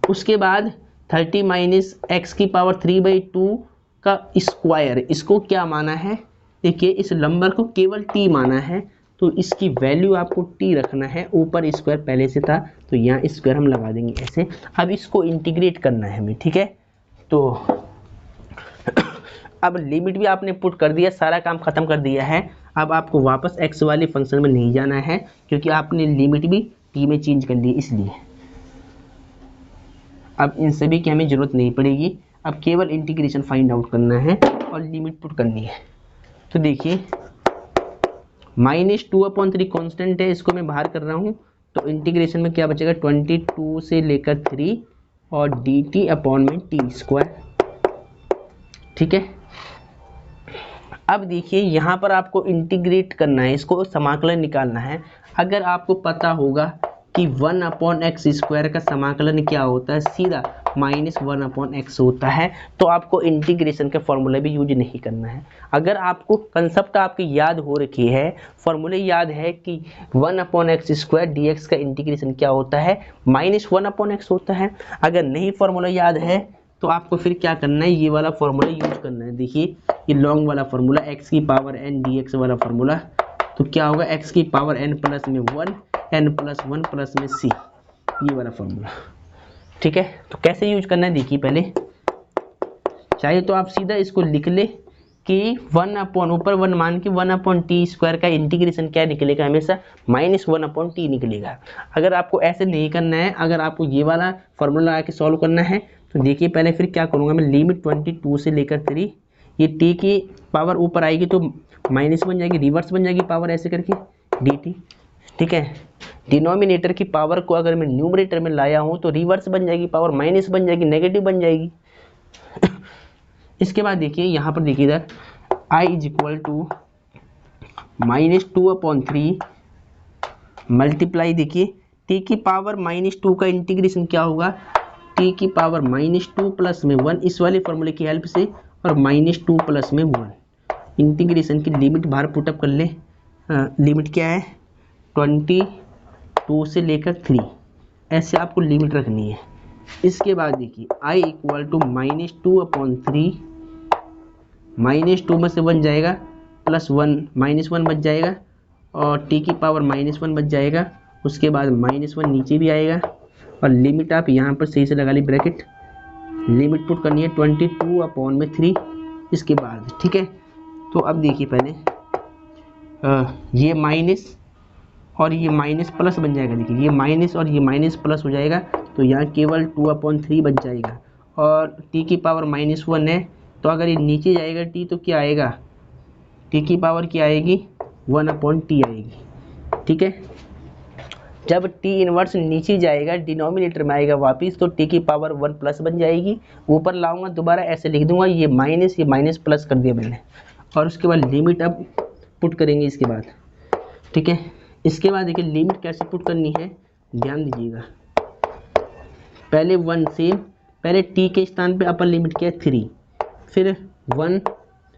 उसके बाद 30 माइनस एक्स की पावर 3/2 का स्क्वायर, इसको क्या माना है, देखिए इस नंबर को केवल t माना है, तो इसकी वैल्यू आपको t रखना है, ऊपर स्क्वायर पहले से था तो यहाँ स्क्वायर हम लगा देंगे ऐसे। अब इसको इंटीग्रेट करना है हमें। ठीक है, तो अब लिमिट भी आपने पुट कर दिया, सारा काम खत्म कर दिया है। अब आपको वापस x वाले फंक्शन में नहीं जाना है, क्योंकि आपने लिमिट भी t में चेंज कर ली, इसलिए अब इन सभी की हमें ज़रूरत नहीं पड़ेगी। अब केवल इंटीग्रेशन फाइंड आउट करना है और लिमिट पुट करनी है। तो देखिए -2/3 कांस्टेंट है, इसको मैं बाहर कर रहा हूँ, तो इंटीग्रेशन में क्या बचेगा 22 से लेकर 3 और dt/t²। ठीक है, अब देखिए यहाँ पर आपको इंटीग्रेट करना है, इसको समाकलन निकालना है। अगर आपको पता होगा कि 1/x² का समाकलन क्या होता है, सीधा -1/x होता है, तो आपको इंटीग्रेशन के फॉर्मूले भी यूज नहीं करना है। अगर आपको कंसेप्ट आपकी याद हो रखी है, फॉर्मूले याद है कि 1/x² dx का इंटीग्रेशन क्या होता है -1/x होता है, अगर नहीं फॉर्मूला याद है तो आपको फिर क्या करना है, ये वाला फॉर्मूला यूज करना है। देखिए ये लॉन्ग वाला फॉर्मूला x की पावर n dx वाला फॉर्मूला, तो क्या होगा x की पावर n प्लस में 1 n प्लस 1 प्लस में c, ये वाला फॉर्मूला। ठीक है, तो कैसे यूज करना है देखिए, पहले चाहिए तो आप सीधा इसको लिख ले कि 1 ऊपर 1 मान के 1/t² का इंटीग्रेशन क्या निकलेगा, हमेशा -1/t निकलेगा। अगर आपको ऐसे नहीं करना है, अगर आपको ये वाला फॉर्मूला लगा के सॉल्व करना है, तो देखिए पहले फिर क्या करूँगा मैं, लिमिट 22 से लेकर 3, ये t की पावर ऊपर आएगी तो माइनस बन जाएगी, रिवर्स बन जाएगी पावर ऐसे करके dt। ठीक है, डिनोमिनेटर की पावर को अगर मैं न्यूमरेटर में लाया हूँ तो रिवर्स बन जाएगी पावर, माइनस बन जाएगी, नेगेटिव बन जाएगी। इसके बाद देखिए यहाँ पर देखिए इधर i is equal to -2/3 multiply, देखिए t की पावर -2 का इंटीग्रेशन क्या होगा, t की पावर -2 प्लस में 1, इस वाले फॉर्मूले की हेल्प से, और -2 प्लस में 1, इंटीग्रेशन की लिमिट बाहर पुटअप कर ले। लिमिट क्या है 20 2 से लेकर 3, ऐसे आपको लिमिट रखनी है। इसके बाद देखिए i इक्वल टू -2/3, -2 में से 1 जाएगा, +1 -1 बच जाएगा और t की पावर -1 बच जाएगा। उसके बाद -1 नीचे भी आएगा और लिमिट आप यहाँ पर सही से लगा ली ब्रैकेट, लिमिट पुट करनी है 22/3 इसके बाद, ठीक है। तो अब देखिए पहले ये माइनस और ये माइनस प्लस बन जाएगा। देखिए ये माइनस और ये माइनस प्लस हो जाएगा, तो यहाँ केवल 2/3 बच जाएगा और t की पावर -1 है, तो अगर ये नीचे जाएगा t तो क्या आएगा, t की पावर क्या आएगी, 1/t आएगी, ठीक है। जब t इनवर्स नीचे जाएगा डिनोमिनेटर में आएगा वापस, तो t की पावर 1 प्लस बन जाएगी। ऊपर लाऊंगा दोबारा ऐसे लिख दूंगा, ये माइनस प्लस कर दिया मैंने, और उसके बाद लिमिट अब पुट करेंगे इसके बाद, ठीक है। इसके बाद देखिए लिमिट कैसे पुट करनी है, ध्यान दीजिएगा। पहले 1 से, पहले t के स्थान पे अपर लिमिट किया 3, फिर 1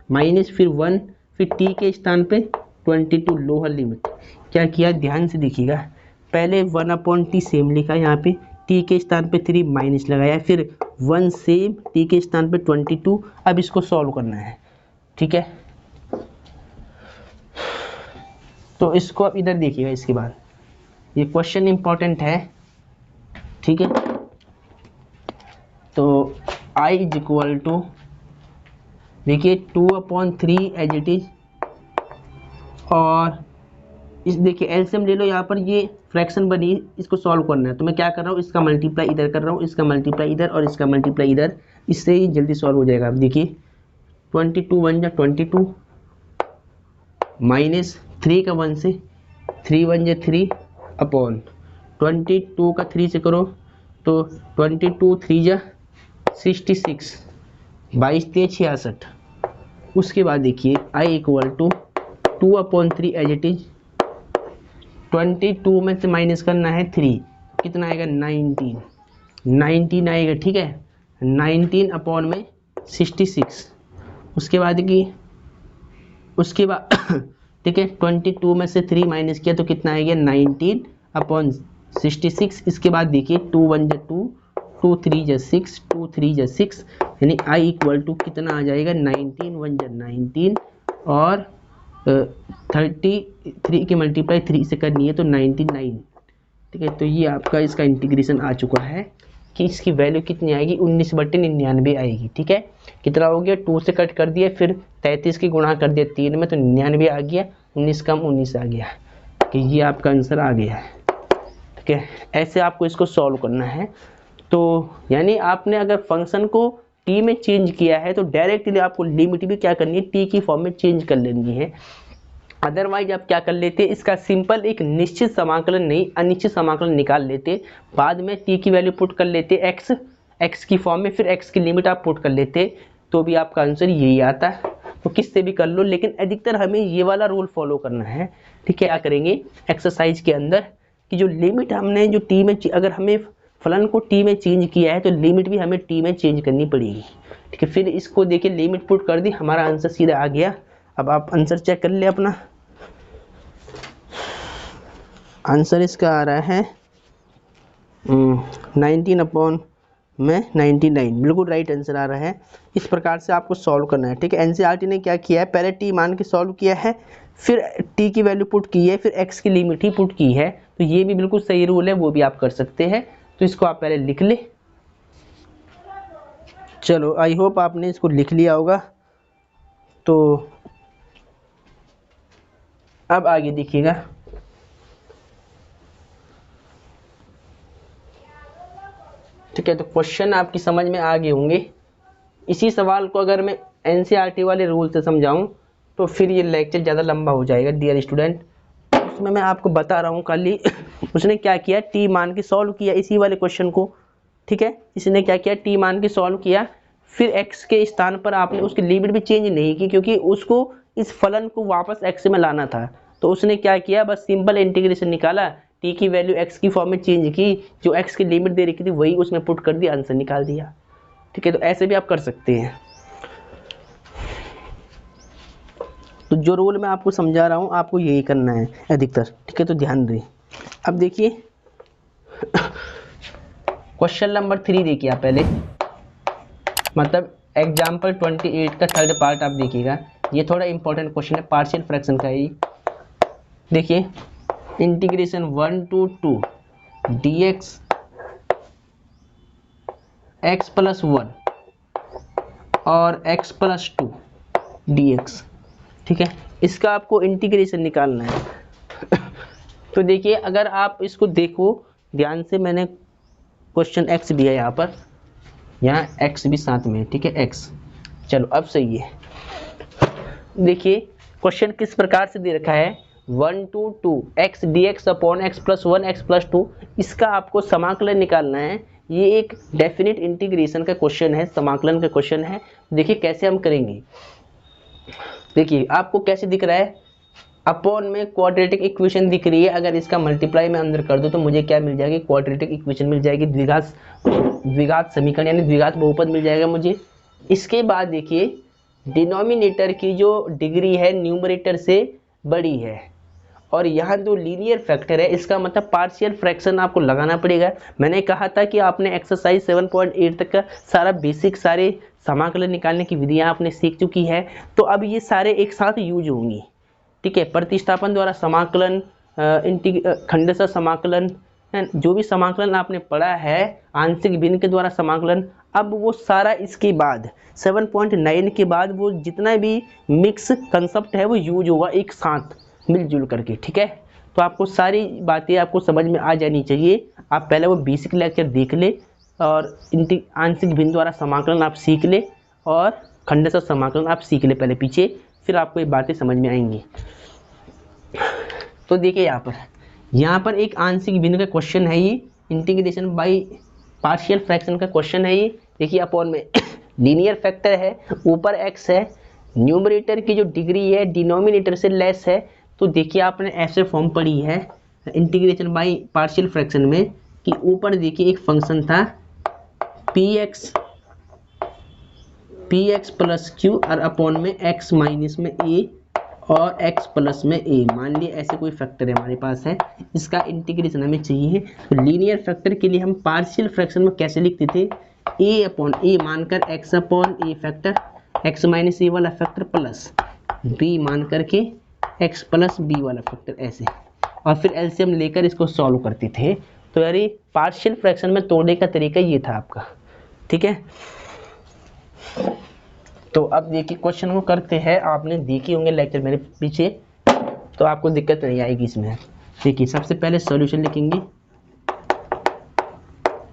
माइनस, फिर 1, फिर t के स्थान पे 22 लोअर लिमिट क्या किया, ध्यान से देखिएगा। पहले 1/t सेम लिखा, यहाँ पे t के स्थान पे 3 माइनस लगाया, फिर 1 सेम, t के स्थान पे 22। अब इसको सॉल्व करना है, ठीक है। तो इसको अब इधर देखिएगा। इसके बाद ये क्वेश्चन इंपॉर्टेंट है, ठीक है। तो i इज इक्वल टू, देखिए 2/3 एज इट इज, और इस देखिए एलसीएम ले लो। यहाँ पर ये फ्रैक्शन बनी, इसको सॉल्व करना है, तो मैं क्या कर रहा हूँ, इसका मल्टीप्लाई इधर कर रहा हूँ, इसका मल्टीप्लाई इधर और इसका मल्टीप्लाई इधर, इससे ही जल्दी सॉल्व हो जाएगा। अब देखिए 22 1 जा 22, माइनस 3 का 1 से, 3 1 जा 3 अपॉन 22 का 3 से करो तो 22 3 जा 66, 22 3 66। उसके बाद देखिए i equal to 2/3 as it is, 22 में से माइनस करना है 3, कितना आएगा 19 आएगा, ठीक है। 19 अपॉन में 66। उसके बाद कि उसके बाद ठीक है 22 में से 3 माइनस किया तो कितना आएगा 19/66। इसके बाद देखिए 2 1 जा 2, 2 3 जा 6, 2 3 जा 6, यानी i इक्वल टू कितना आ जाएगा 19 1 जा 19 और 33 की मल्टीप्लाई 3 से करनी है तो 99, ठीक है। तो ये आपका इसका इंटीग्रेशन आ चुका है कि इसकी वैल्यू कितनी आएगी 19/99 आएगी, ठीक है। कितना हो गया, 2 से कट कर दिया, फिर 33 की गुणा कर दिया 3 में तो 99 आ गया, 19 कम 19 आ गया, कि ये आपका आंसर आ गया है, ठीक है। ऐसे आपको इसको सॉल्व करना है। तो यानी आपने अगर फंक्शन को t में चेंज किया है तो डायरेक्टली आपको लिमिट भी क्या करनी है, t की फॉर्म में चेंज कर लेनी है। अदरवाइज आप क्या कर लेते, इसका सिंपल एक निश्चित समाकलन नहीं अनिश्चित समाकलन निकाल लेते, बाद में t की वैल्यू पुट कर लेते x की फॉर्म में, फिर x की लिमिट आप पुट कर लेते, तो भी आपका आंसर यही आता। तो किससे भी कर लो, लेकिन अधिकतर हमें ये वाला रूल फॉलो करना है, ठीक है। क्या करेंगे एक्सरसाइज के अंदर कि जो लिमिट हमने जो t में, अगर हमें फलन को t में चेंज किया है तो लिमिट भी हमें t में चेंज करनी पड़ेगी, ठीक है। फिर इसको देखिए लिमिट पुट कर दी, हमारा आंसर सीधा आ गया। अब आप आंसर चेक कर ले अपना, आंसर इसका आ रहा है 19/99, बिल्कुल राइट आंसर आ रहा है। इस प्रकार से आपको सॉल्व करना है, ठीक है। एनसीईआरटी ने क्या किया है, पहले t मान के सॉल्व किया है, फिर t की वैल्यू पुट की है, फिर x की लिमिट ही पुट की है, तो ये भी बिल्कुल सही रूल है, वो भी आप कर सकते हैं। तो इसको आप पहले लिख ले। चलो आई होप आपने इसको लिख लिया होगा। तो अब आगे देखिएगा, ठीक है। तो क्वेश्चन आपकी समझ में आ गए होंगे। इसी सवाल को अगर मैं एनसीईआरटी वाले रूल से समझाऊं तो फिर ये लेक्चर ज़्यादा लंबा हो जाएगा डियर स्टूडेंट। उसमें मैं आपको बता रहा हूँ खाली उसने क्या किया, टी मान के सॉल्व किया इसी वाले क्वेश्चन को, ठीक है। इसने क्या किया, टी मान के सॉल्व किया, फिर एक्स के स्थान पर आपने उसकी लिमिट भी चेंज नहीं की, क्योंकि उसको इस फलन को वापस एक्स में लाना था। तो उसने क्या किया, बस सिंपल इंटीग्रेशन निकाला, टी की वैल्यू एक्स की फॉर्म में चेंज की, जो एक्स की लिमिट दे रखी थी वही उसमें पुट कर दिया, आंसर निकाल दिया, ठीक है। तो ऐसे भी आप कर सकते हैं। तो जो रूल मैं आपको समझा रहा हूँ आपको यही करना है अधिकतर, ठीक है। तो ध्यान दें। अब देखिए क्वेश्चन नंबर 3 देखिए आप पहले, मतलब एग्जाम्पल 28 का थर्ड पार्ट आप देखिएगा। ये थोड़ा इंपॉर्टेंट क्वेश्चन है, पार्शियल फ्रैक्शन का ही। देखिए इंटीग्रेशन 1 to 2 dx x + 1 और x + 2 dx, ठीक है। इसका आपको इंटीग्रेशन निकालना है। तो देखिए अगर आप इसको देखो ध्यान से, मैंने क्वेश्चन x दिया यहाँ पर, यहाँ x भी साथ में, ठीक है x। चलो अब सही है। देखिए क्वेश्चन किस प्रकार से दे रखा है, 1 to 2 x dx upon x + 1 x + 2, इसका आपको समाकलन निकालना है। ये एक डेफिनेट इंटीग्रेशन का क्वेश्चन है, समाकलन का क्वेश्चन है। देखिए कैसे हम करेंगे। देखिए आपको कैसे दिख रहा है, अपॉन में क्वाड्रेटिक इक्वेशन दिख रही है, अगर इसका मल्टीप्लाई मैं अंदर कर दूं तो मुझे क्या मिल जाएगी, क्वाड्रेटिक इक्वेशन मिल जाएगी, द्विघात समीकरण यानी द्विघात बहुपद मिल जाएगा मुझे। इसके बाद देखिए डिनोमिनेटर की जो डिग्री है न्यूमरेटर से बड़ी है, और यहाँ जो लीनियर फैक्टर है इसका मतलब पार्शियल फ्रैक्शन आपको लगाना पड़ेगा। मैंने कहा था कि आपने एक्सरसाइज 7.8 तक का सारा बेसिक सारे समाकलन निकालने की विधियाँ आपने सीख चुकी है, तो अब ये सारे एक साथ यूज होंगी, ठीक है। प्रतिस्थापन द्वारा समाकलन, खंडशः समाकलन, जो भी समाकलन आपने पढ़ा है, आंशिक भिन्न के द्वारा समाकलन, अब वो सारा इसके बाद 7.9 के बाद वो जितना भी मिक्स कंसेप्ट है वो यूज होगा एक साथ मिलजुल करके, ठीक है। तो आपको सारी बातें आपको समझ में आ जानी चाहिए। आप पहले वो बेसिक लेक्चर देख ले और आंशिक भिन्न द्वारा समाकलन आप सीख ले और खंडशः समाकलन आप सीख ले पहले पीछे, फिर आपको ये बातें समझ में आएंगी। तो देखिए यहाँ पर एक आंशिक भिन्न का क्वेश्चन है, ये इंटीग्रेशन बाय पार्शियल फ्रैक्शन का क्वेश्चन है। ये देखिए अपॉन में लीनियर फैक्टर है, ऊपर x है, न्यूमरेटर की जो डिग्री है डिनोमिनेटर से लेस है। तो देखिए आपने ऐसे फॉर्म पढ़ी है इंटीग्रेशन बाय पार्शियल फ्रैक्शन में कि ऊपर देखिए एक फंक्शन था px + q और अपॉन में x माइनस में a और x प्लस में a, मान लिया ऐसे कोई फैक्टर है हमारे पास है, इसका इंटीग्रेशन हमें चाहिए। तो लीनियर फैक्टर के लिए हम पार्शियल फ्रैक्शन में कैसे लिखते थे, a अपॉन a मानकर x upon a factor, x minus a वाला फैक्टर प्लस b मान करके x प्लस b वाला फैक्टर, ऐसे, और फिर एलसीएम लेकर इसको सॉल्व करते थे। तो यार ये पार्शियल फ्रैक्शन में तोड़ने का तरीका ये था आपका, ठीक है। तो अब देखिए क्वेश्चन को करते हैं, आपने देखे होंगे लेक्चर मेरे पीछे, तो आपको दिक्कत नहीं आएगी इसमें। देखिए सबसे पहले सॉल्यूशन लिखेंगे,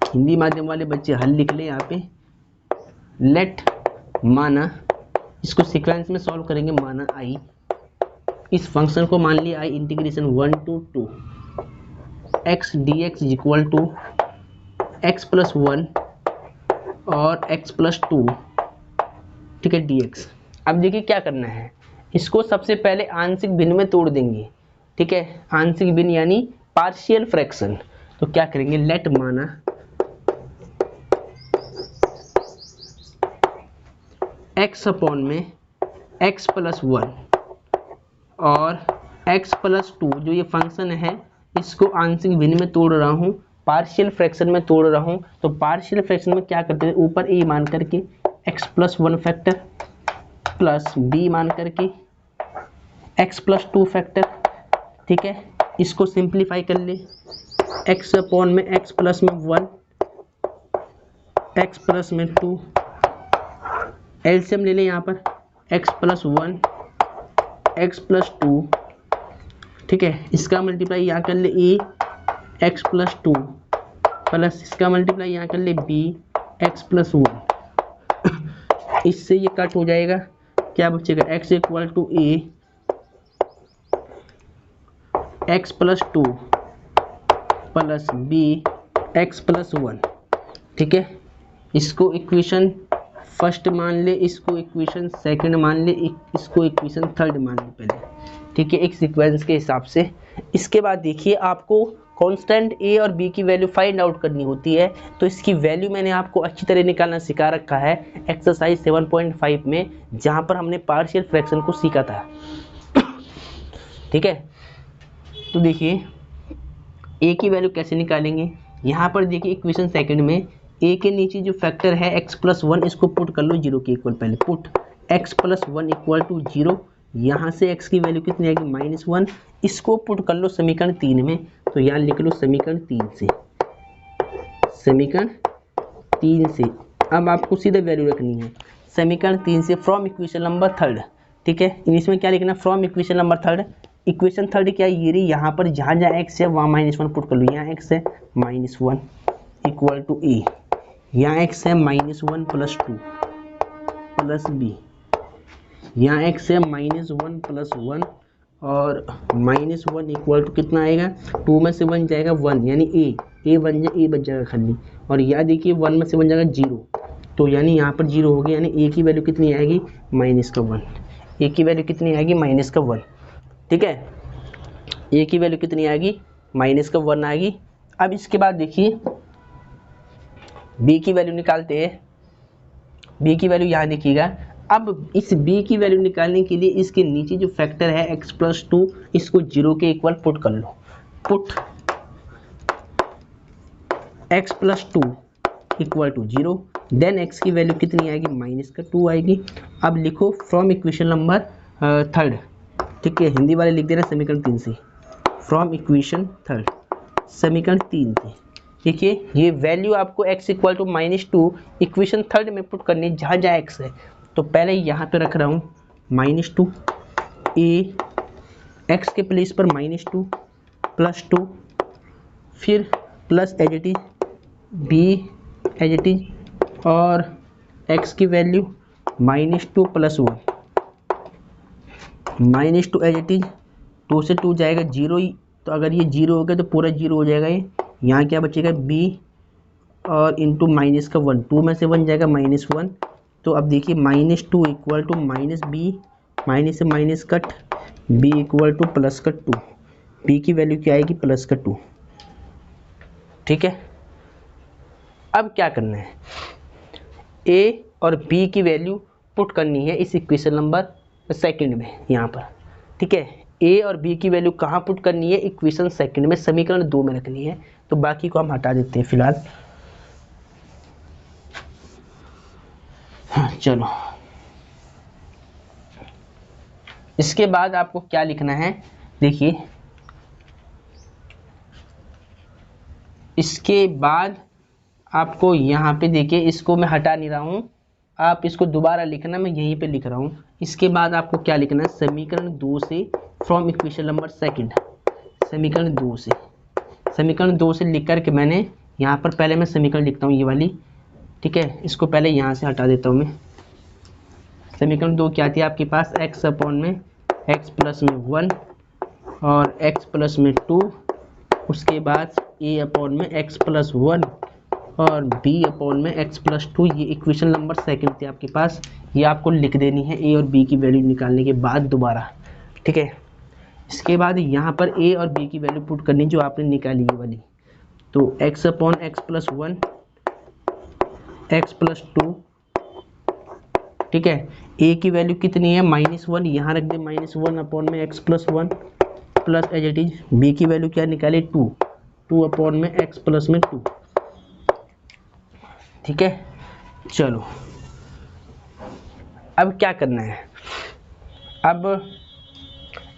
हिंदी माध्यम वाले बच्चे हल लिख ले यहाँ पे। लेट माना, इसको सीक्वेंस में सॉल्व करेंगे, माना आई, इस फंक्शन को मान लिया I integration 1 to 2 x dx equal to x + 1 और x + 2, ठीक है, dx। अब देखिए क्या करना है, इसको सबसे पहले आंशिक भिन्न में तोड़ देंगे, ठीक है, आंशिक भिन्न यानी पार्शियल फ्रैक्शन। तो क्या करेंगे, लेट माना x अपॉन में x + 1 और x + 2, जो ये फंक्शन है इसको आंशिक भिन्न में तोड़ रहा हूँ, पार्शियल फ्रैक्शन में तोड़ रहा हूँ। तो पार्शियल फ्रैक्शन में क्या करते हैं, ऊपर a मान करके x + 1 फैक्टर प्लस b मान करके x + 2 फैक्टर, ठीक है। इसको सिंप्लीफाई कर ले, x अपॉन में x प्लस में 1 x प्लस में 2, एलसीएम ले लें यहाँ पर x + 1 x + 2, ठीक है। इसका मल्टीप्लाई यहाँ कर ले a x + 2 प्लस इसका मल्टीप्लाई यहाँ कर ले b x + 1, इससे ये कट हो जाएगा, क्या बचेगा, x equal to a x + 2 plus b x + 1, ठीक है। इसको इक्वेशन फर्स्ट मान ले, इसको इक्वेशन सेकंड मान ले, इसको इक्वेशन थर्ड मान ले पहले, ठीक है, एक सीक्वेंस के हिसाब से। इसके बाद देखिए आपको कांस्टेंट a और b की वैल्यू फाइंड आउट करनी होती है, तो इसकी वैल्यू मैंने आपको अच्छी तरह निकालना सिखा रखा है एक्सरसाइज 7.5 में, जहां पर हमने पार्शियल फ्रैक्शन को सीखा था, ठीक है। तो देखिए ए की वैल्यू कैसे निकालेंगे, यहाँ पर देखिए इक्वेशन सेकंड में ए के नीचे जो फैक्टर है x+1 इसको पुट कर लो 0 के इक्वल, पहले पुट x+1 इक्वल टू 0, यहाँ से x की वैल्यू कितनी आएगी -1, इसको पुट कर लो समीकरण 3 में, तो यहाँ लिख लो समीकरण 3 से, समीकरण 3 से। अब आपको सीधे वैल्यू रखनी है समीकरण 3 से फ्रॉम इक्वेशन नंबर 3, ठीक है। इसमें क्या लिखना, फ्रॉम इक्वेशन नंबर 3, इक्वेशन 3 क्या है ये रही, यहाँ पर जहाँ जहाँ x है वहाँ -1 पुट कर लो, यहाँ x है -1 इक्वल टू a, यहाँ x है -1 + 2 प्लस b, यहाँ x है -1 + 1 और -1 इक्वल टू कितना आएगा, 2 में से 1 जाएगा 1 यानी a बच जाएगा खाली, और यहाँ देखिए 1 में से 1 जाएगा 0, तो यानी यहाँ पर 0 हो गया, यानी a की वैल्यू कितनी आएगी -1, a की वैल्यू कितनी आएगी -1, ठीक है। a की वैल्यू कितनी आएगी -1 आएगी। अब इसके बाद देखिए b की वैल्यू निकालते हैं, b की वैल्यू यहाँ देखिएगा। अब इस b की वैल्यू निकालने के लिए इसके नीचे जो फैक्टर है x+2 इसको 0 के इक्वल पुट कर लो, put x+2 equal to 0, then x की वैल्यू कितनी आएगी -2 आएगी। अब लिखो फ्रॉम इक्वेशन नंबर 3, ठीक है, हिंदी वाले लिख देना समीकरण 3 से, फ्रॉम इक्वेशन 3 समीकरण 3 से। देखिए ये वैल्यू आपको x इक्वल टू -2 इक्वेशन 3 में पुट करनी है जहाँ जहाँ x है, तो पहले यहाँ पे रख रहा हूँ -2 a, x के प्लेस पर -2 +2, फिर plus as it is b as it is, और x की वैल्यू -2 + 1, -2 एज इट इज, 2 से 2 जाएगा 0 ही, तो अगर ये 0 हो गया तो पूरा 0 हो जाएगा ये, यहाँ क्या बचेगा b और इंटू -1, 2 में से 1 जाएगा -1, तो अब देखिए -2 इक्वल टू -b, माइनस से minus cut, b equal to +2, b की वैल्यू क्या आएगी +2, ठीक है। अब क्या करना है, a और b की वैल्यू पुट करनी है इस इक्वेशन नंबर सेकंड में यहाँ पर, ठीक है। a और b की वैल्यू कहाँ पुट करनी है, इक्वेशन सेकंड में समीकरण 2 में रखनी है, तो बाकी को हम हटा देते हैं फिलहाल। हाँ, चलो इसके बाद आपको क्या लिखना है, देखिए इसके बाद आपको यहाँ पे देखिए, इसको मैं हटा नहीं रहा हूँ, आप इसको दोबारा लिखना, मैं यहीं पे लिख रहा हूँ। इसके बाद आपको क्या लिखना है, समीकरण 2 से फ्रॉम इक्वेशन नंबर सेकंड, समीकरण 2 से, समीकरण 2 से लिख करके मैंने यहाँ पर पहले मैं समीकरण लिखता हूँ ये वाली, ठीक है। इसको पहले यहाँ से हटा देता हूँ मैं। समीकरण 2 क्या थी आपके पास, x अपॉन में x प्लस में 1 और x प्लस में 2, उसके बाद a अपॉन में x प्लस 1 और b अपॉन में x प्लस 2, ये इक्वेशन नंबर सेकंड थी आपके पास। ये आपको लिख देनी है a और b की वैल्यू निकालने के बाद दोबारा, ठीक है। इसके बाद यहाँ पर a और b की वैल्यू पुट करनी जो आपने निकाली ये वाली, तो x upon x plus 1, x plus 2, ठीक है। a की वैल्यू कितनी है -1, यहाँ रख दे -1 अपॉन में x plus 1 plus as it is, b की वैल्यू क्या निकाले 2 अपॉन में x प्लस में 2, ठीक है। चलो अब क्या करना है, अब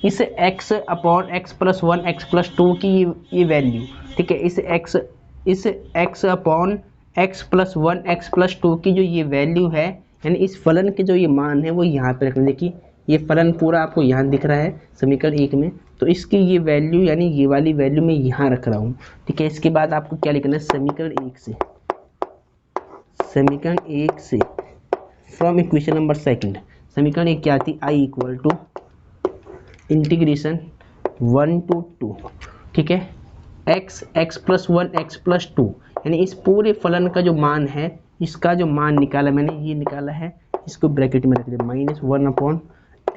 इस x upon x plus 1 x plus 2 की ये वैल्यू, ठीक है, इस x upon x plus 1 x plus 2 की जो ये वैल्यू है, यानी इस फलन के जो ये मान है वो यहाँ पे रखना। देखिए ये फलन पूरा आपको यहाँ दिख रहा है समीकरण 1 में, तो इसकी ये वैल्यू यानी ये वाली वैल्यू मैं यहाँ रख रहा हूँ, ठीक है। इसके बाद आपको क्या लिखना है, समीकरण 1 से, समीकरण 1 से फ्रॉम इक्वेशन नंबर सेकंड, समीकरण 1 क्या थी, i equal to integration 1 to 2, ठीक है, x प्लस 1 x प्लस 2, यानी इस पूरे फलन का जो मान है, इसका जो मान निकाला मैंने, ये निकाला है, इसको ब्रैकेट में रख दे, -1 upon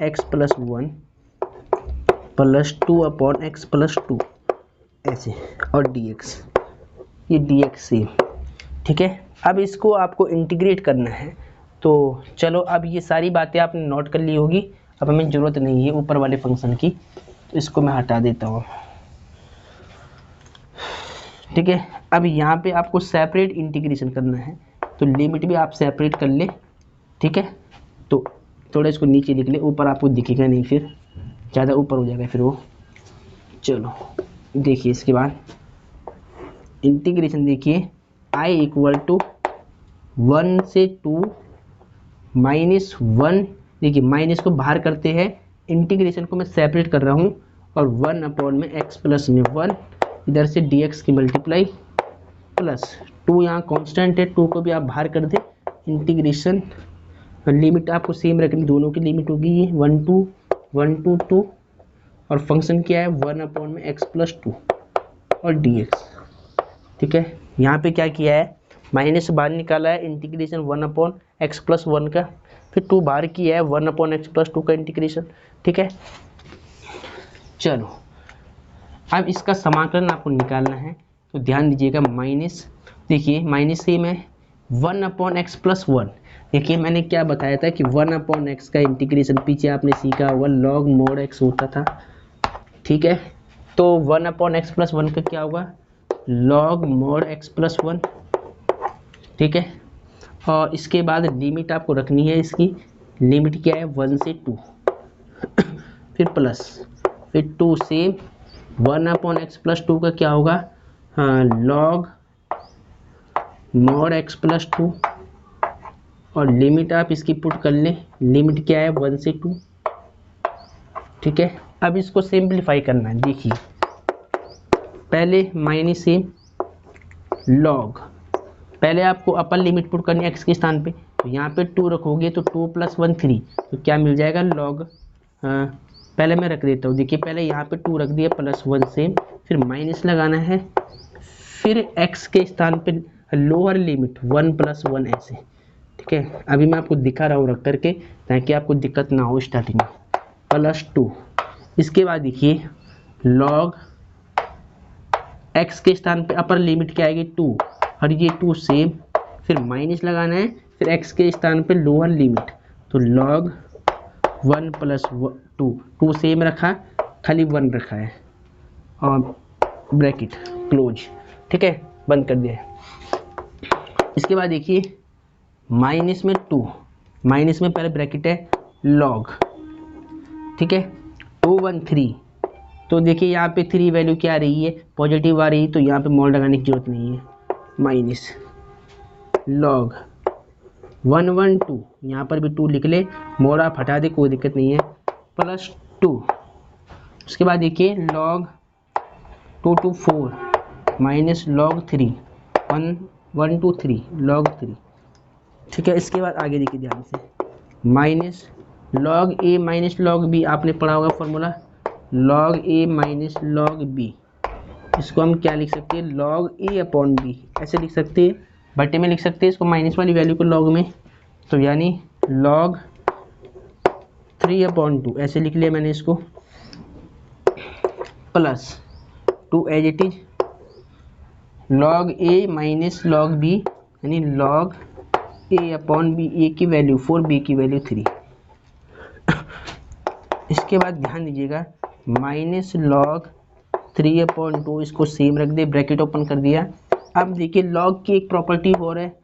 x plus 1 plus 2 upon x plus 2 ऐसे, और dx, ये dx से, ठीक है। अब इसको आपको इंटीग्रेट करना है, तो चलो अब ये सारी बातें आपने नोट कर ली होगी, अब हमें ज़रूरत नहीं है ऊपर वाले फंक्शन की, तो इसको मैं हटा देता हूँ। ठीक है। अब यहाँ पे आपको सेपरेट इंटीग्रेशन करना है, तो लिमिट भी आप सेपरेट कर ले, ठीक है। तो थोड़ा इसको नीचे लिख ले, ऊपर आपको दिखेगा नहीं, फिर ज़्यादा ऊपर हो जाएगा फिर वो। चलो देखिए इसके बाद इंटीग्रेशन देखिए, आई इक्वल टू 1 से 2 माइनस 1, देखिए माइनस को बाहर करते हैं, इंटीग्रेशन को मैं सेपरेट कर रहा हूँ, और 1 अपॉन में x प्लस में 1, इधर से dx की मल्टीप्लाई प्लस 2, यहाँ कांस्टेंट है, 2 को भी आप बाहर कर दे, इंटीग्रेशन लिमिट आपको सेम रखनी, दोनों की लिमिट होगी ये 1 to 2, और फंक्शन क्या है 1 अपॉन में x प्लस 2 और dx, ठीक है। यहाँ पे क्या किया है, माइनस बाहर निकाला है, इंटीग्रेशन 1 अपॉन एक्स प्लस 1 का, फिर 2 बाहर किया है 1 अपॉन एक्स प्लस 2 का इंटीग्रेशन, ठीक है। चलो अब इसका समाकलन आपको निकालना है, तो ध्यान दीजिएगा, माइनस, देखिए माइनस से मैं 1 अपॉन एक्स प्लस 1, देखिए मैंने क्या बताया था कि 1 अपॉन एक्स का इंटीग्रेशन पीछे आपने सीखा हुआ लॉग मोड एक्स होता था, ठीक है। तो 1 अपॉन एक्स प्लस 1 का क्या होगा, लॉग मोड एक्स प्लस 1, ठीक है। और इसके बाद लिमिट आपको रखनी है, इसकी लिमिट क्या है 1 से 2 फिर प्लस, फिर 2 से 1 अपॉन एक्स प्लस 2 का क्या होगा, लॉग मोड एक्स प्लस 2, और लिमिट आप इसकी पुट कर लें, लिमिट क्या है 1 से 2, ठीक है। अब इसको सिंप्लीफाई करना है, देखिए पहले माइनस से लॉग, पहले आपको अपर लिमिट पुट करनी है एक्स के स्थान पे, तो यहाँ पे 2 रखोगे तो 2 + 1 3, तो क्या मिल जाएगा लॉग, पहले मैं रख देता हूँ, देखिए पहले यहाँ पे 2 रख दिया प्लस 1 से, फिर माइनस लगाना है, फिर एक्स के स्थान पे लोअर लिमिट 1 + 1 ऐसे, ठीक है। अभी मैं आपको दिखा रहा हूँ रख करके, ताकि आपको दिक्कत ना हो स्टार्टिंग में, +2, इसके बाद देखिए लॉग एक्स के स्थान पे अपर लिमिट क्या आएगी 2, और ये 2 सेम, फिर माइनस लगाना है, फिर x के स्थान पे लोअर लिमिट, तो log 1 + 2, 2 सेम रखा, खाली 1 रखा है, और ब्रैकेट क्लोज, ठीक है, बंद कर दिया है। इसके बाद देखिए माइनस में 2, माइनस में पहले ब्रैकेट है log, ठीक है, 2 1 3, तो देखिए यहाँ पे 3 वैल्यू क्या आ रही है, पॉजिटिव आ रही है, तो यहाँ पे मोड लगाने की जरूरत नहीं है, माइनस लॉग 1 1 2, यहाँ पर भी 2 लिख ले, मोड आप हटा दे कोई दिक्कत नहीं है, +2, उसके बाद देखिए लॉग 2 2 4 माइनस लॉग 3 1 1 2 3 लॉग 3, ठीक है। इसके बाद आगे देखिए ध्यान से, minus log a minus log B, आपने पढ़ा होगा formula log a minus log B, इसको हम क्या लिख सकते हैं लॉग ए अपॉन बी, ऐसे लिख सकते हैं, बटे में लिख सकते हैं इसको, माइनस वाली वैल्यू को लॉग में, तो यानी लॉग 3/2 ऐसे लिख लिया मैंने इसको, plus 2 as it is log a minus log b, यानी log a upon b, a की वैल्यू 4, बी की वैल्यू 3। इसके बाद ध्यान दीजिएगा माइनस लॉग 3/2, इसको सेम रख दे, ब्रैकेट ओपन कर दिया। अब देखिए लॉग की एक प्रॉपर्टी हो रहा है,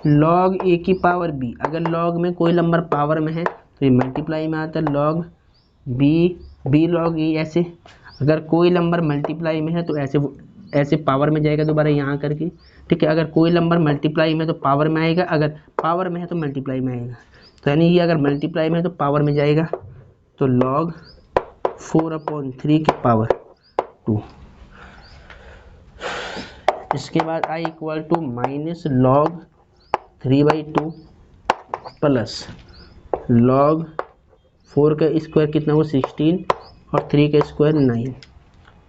लॉग ए की पावर बी, अगर लॉग में कोई नंबर पावर में है तो ये मल्टीप्लाई में आता है, लॉग बी लॉग ए, ऐसे अगर कोई नंबर मल्टीप्लाई में है तो ऐसे पावर में जाएगा दोबारा यहाँ करके, ठीक है। अगर कोई नंबर मल्टीप्लाई में है तो पावर में आएगा, अगर पावर में है तो मल्टीप्लाई में आएगा, तो यानी ये अगर मल्टीप्लाई में है तो पावर में जाएगा, तो लॉग 4/3 की पावर 2। इसके बाद i equal to minus log 3/2 प्लस लॉग 4 का स्क्वायर कितना हुआ 16, और 3 का स्क्वायर 9,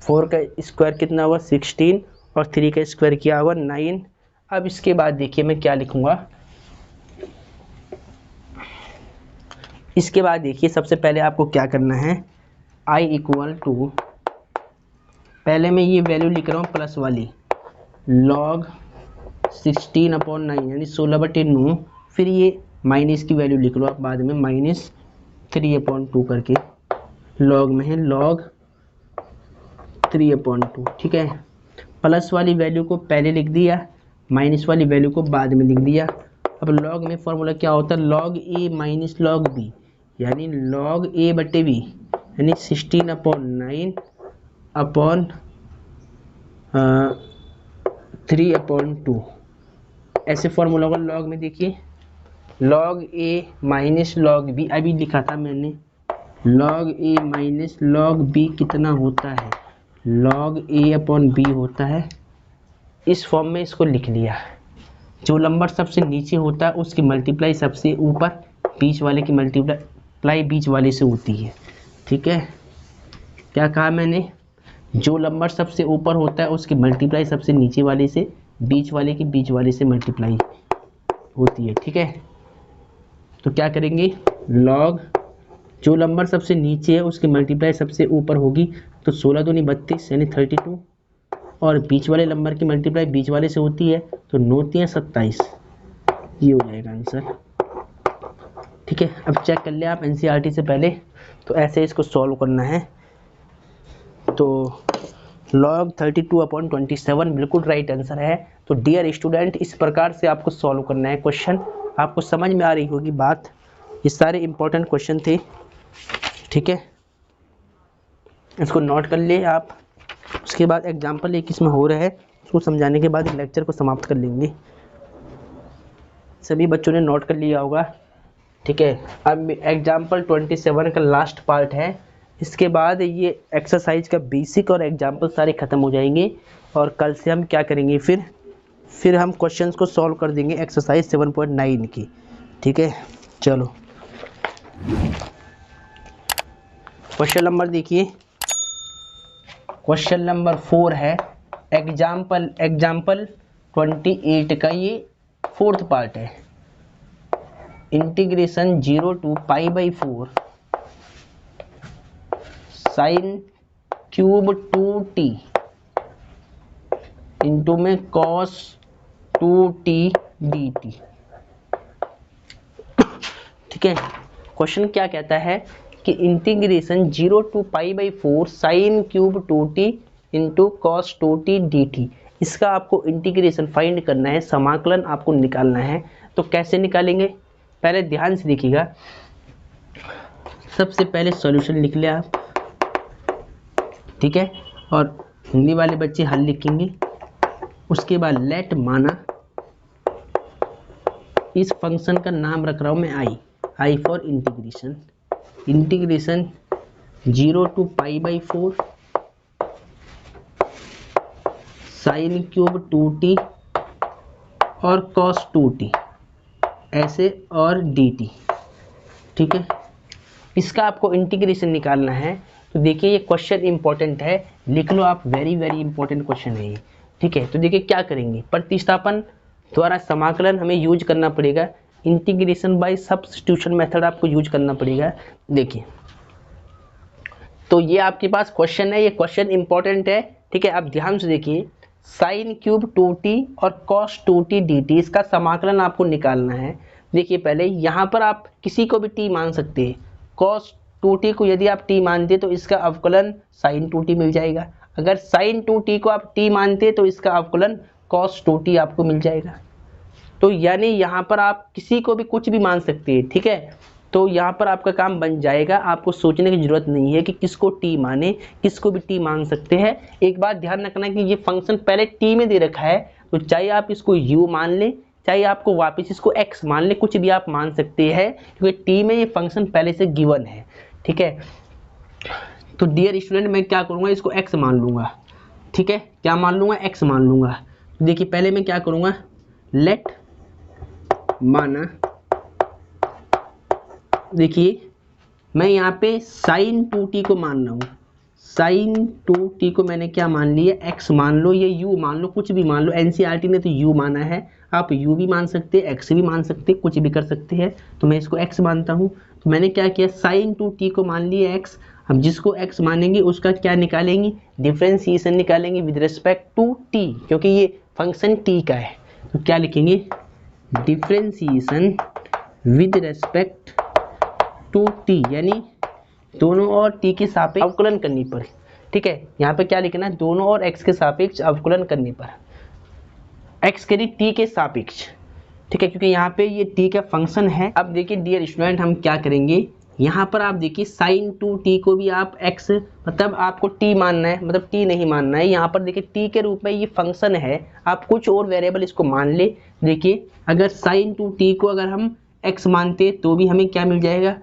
4 का स्क्वायर कितना हुआ 16, और 3 का स्क्वायर क्या हुआ 9। अब इसके बाद देखिए मैं क्या लिखूंगा, इसके बाद देखिए सबसे पहले आपको क्या करना है, i इक्वल टू, पहले मैं ये वैल्यू लिख रहा हूँ प्लस वाली, लॉग 16/9 यानी 16/9, फिर ये माइनस की वैल्यू लिख लो आप बाद में, माइनस 3/2 करके, लॉग में है लॉग 3/2, ठीक है, प्लस वाली वैल्यू को पहले लिख दिया, माइनस वाली वैल्यू को बाद में लिख दिया। अब लॉग में फॉर्मूला क्या होता है, log a minus log b, यानी लॉग ए बटे बी, यानी 16/9 अपॉन 3/2। ऐसे फॉर्मूला होगा लॉग में। देखिए log a minus log B, अभी लिखा था मैंने, log a minus log B कितना होता है, लॉग ए अपॉन बी होता है। इस फॉर्म में इसको लिख लिया। जो नंबर सबसे नीचे होता है उसकी मल्टीप्लाई सबसे ऊपर, बीच वाले की मल्टीप्लाई बीच वाले से होती है। ठीक है, क्या कहा मैंने, जो नंबर सबसे ऊपर होता है उसकी मल्टीप्लाई सबसे नीचे वाले से, बीच वाले की बीच वाले से मल्टीप्लाई होती है। ठीक है, तो क्या करेंगे, लॉग जो नंबर सबसे नीचे है उसकी मल्टीप्लाई सबसे ऊपर होगी, तो 16 दूनी 32 यानी 32, और बीच वाले नंबर की मल्टीप्लाई बीच वाले से होती है, तो 9 3 27, ये हो जाएगा आंसर। ठीक है, अब चेक कर ले आप एनसीईआरटी से पहले। तो ऐसे इसको सॉल्व करना है। तो log 32/27 बिल्कुल राइट आंसर है। तो डियर स्टूडेंट, इस प्रकार से आपको सॉल्व करना है क्वेश्चन। आपको समझ में आ रही होगी बात, ये सारे इंपॉर्टेंट क्वेश्चन थे। ठीक है, इसको नोट कर ले आप। उसके बाद एग्जाम्पल एक इसमें हो रहा है, उसको समझाने के बाद लेक्चर को समाप्त कर लेंगे। सभी बच्चों ने नोट कर लिया होगा। ठीक है, अब एग्जाम्पल 27 का लास्ट पार्ट है। इसके बाद ये एक्सरसाइज का बेसिक और एग्जाम्पल सारे ख़त्म हो जाएंगे, और कल से हम क्या करेंगे, फिर हम क्वेश्चंस को सॉल्व कर देंगे एक्सरसाइज 7.9 की। ठीक है, चलो क्वेश्चन नंबर देखिए, क्वेश्चन नंबर 4 है। एग्जाम्पल 28 का ये 4th पार्ट है। Integration 0 to π/4 sine cube 2t into में cos 2t dt। ठीक है, क्वेश्चन क्या कहता है कि integration 0 to π/4 sine cube 2t into cos 2t dt, इसका आपको इंटीग्रेशन फाइंड करना है, समाकलन आपको निकालना है। तो कैसे निकालेंगे, पहले ध्यान से देखिएगा। सबसे पहले सॉल्यूशन लिख ले आप। ठीक है, और हिंदी वाले बच्चे हल लिखेंगे। उसके बाद लेट माना, इस फंक्शन का नाम रख रहा हूं मैं I for integration. Integration 0 to π/4 sine cube 2t और cos 2t ऐसे और dt। ठीक है, इसका आपको इंटीग्रेशन निकालना है। तो देखिए ये क्वेश्चन इंपॉर्टेंट है, लिख लो आप, वेरी वेरी इंपॉर्टेंट क्वेश्चन है ये। ठीक है, तो देखिए क्या करेंगे, प्रतिस्थापन द्वारा समाकलन हमें यूज करना पड़ेगा, इंटीग्रेशन बाय सब्स्टिट्यूशन मेथड आपको यूज करना पड़ेगा। देखिए तो ये आपके पास क्वेश्चन है, ये क्वेश्चन इंपॉर्टेंट है। ठीक है, आप ध्यान से देखिए, साइन क्यूब 2t और cos 2t dt, इसका समाकलन आपको निकालना है। देखिए पहले यहाँ पर आप किसी को भी t मान सकते हैं। cos 2t को यदि आप t मानते तो इसका अवकलन sin 2t मिल जाएगा। अगर sin 2t को आप t मानते तो इसका अवकलन cos 2t आपको मिल जाएगा। तो यानी यहाँ पर आप किसी को भी कुछ भी मान सकते हैं। ठीक है, तो यहाँ पर आपका काम बन जाएगा, आपको सोचने की जरूरत नहीं है कि किसको टी माने, किसको भी टी मान सकते हैं। एक बात ध्यान रखना कि ये फंक्शन पहले टी में दे रखा है, तो चाहे आप इसको यू मान लें, चाहे आपको वापस इसको एक्स मान लें, कुछ भी आप मान सकते हैं, क्योंकि टी में ये फंक्शन पहले से गिवन है। ठीक है, तो डियर स्टूडेंट मैं क्या करूँगा, इसको एक्स मान लूँगा। ठीक है, क्या मान लूँगा, एक्स मान लूँगा। देखिए पहले मैं क्या करूँगा, लेट माना, देखिए मैं यहाँ पे sin 2t को मान रहा हूँ, sin 2t को मैंने क्या मान लिया, x मान लो, ये u मान लो, कुछ भी मान लो। एनसीईआरटी ने तो u माना है, आप u भी मान सकते हैं, x भी मान सकते हैं, कुछ भी कर सकते हैं। तो मैं इसको x मानता हूँ। तो मैंने क्या किया, sin 2t को मान लिया x। हम जिसको x मानेंगे उसका क्या निकालेंगे, डिफ्रेंसिएशन निकालेंगे विद रिस्पेक्ट टू t, क्योंकि ये फंक्शन t का है। तो क्या लिखेंगे, differentiation with respect to t, यानी दोनों और टी के सापेक्ष अवकलन करने पर। ठीक है, यहाँ पे क्या लिखना है, दोनों और x के सापेक्ष अवकलन करने पर, x के लिए t के सापेक्ष, ठीक है, क्योंकि यहाँ पे ये t का फंक्शन है। अब देखिए डियर स्टूडेंट हम क्या करेंगे, यहाँ पर आप देखिए sin 2t को भी आप x मतलब आपको t मानना है, मतलब t नहीं मानना है। यहाँ पर देखिए t के रूप में ये फंक्शन है, आप कुछ और वेरिएबल इसको मान ले। देखिए अगर sin 2t को अगर हम x मानते तो भी हमें क्या मिल जाएगा,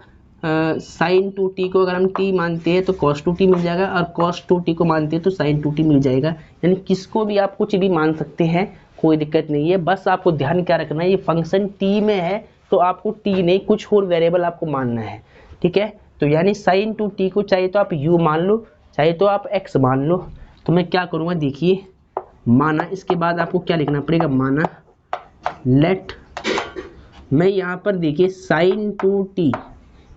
sin 2t को अगर हम t मानते हैं तो cos 2t मिल जाएगा, और cos 2t को मानते हैं तो sin 2t मिल जाएगा। यानी किसको भी आप कुछ भी मान सकते हैं, कोई दिक्कत नहीं है। बस आपको ध्यान क्या रखना है, ये फंक्शन t में है तो आपको t नहीं कुछ और वेरिएबल आपको मानना है, ठीक है। तो यानी sin 2t को चाहे तो आप u मान लो, चाहे तो आप x मान लो। तो मैं क्या करूँगा, देखिए माना, इसके बाद आपको क्या लिखना पड़ेगा, माना लेट, मैं यहाँ पर देखिए sin 2t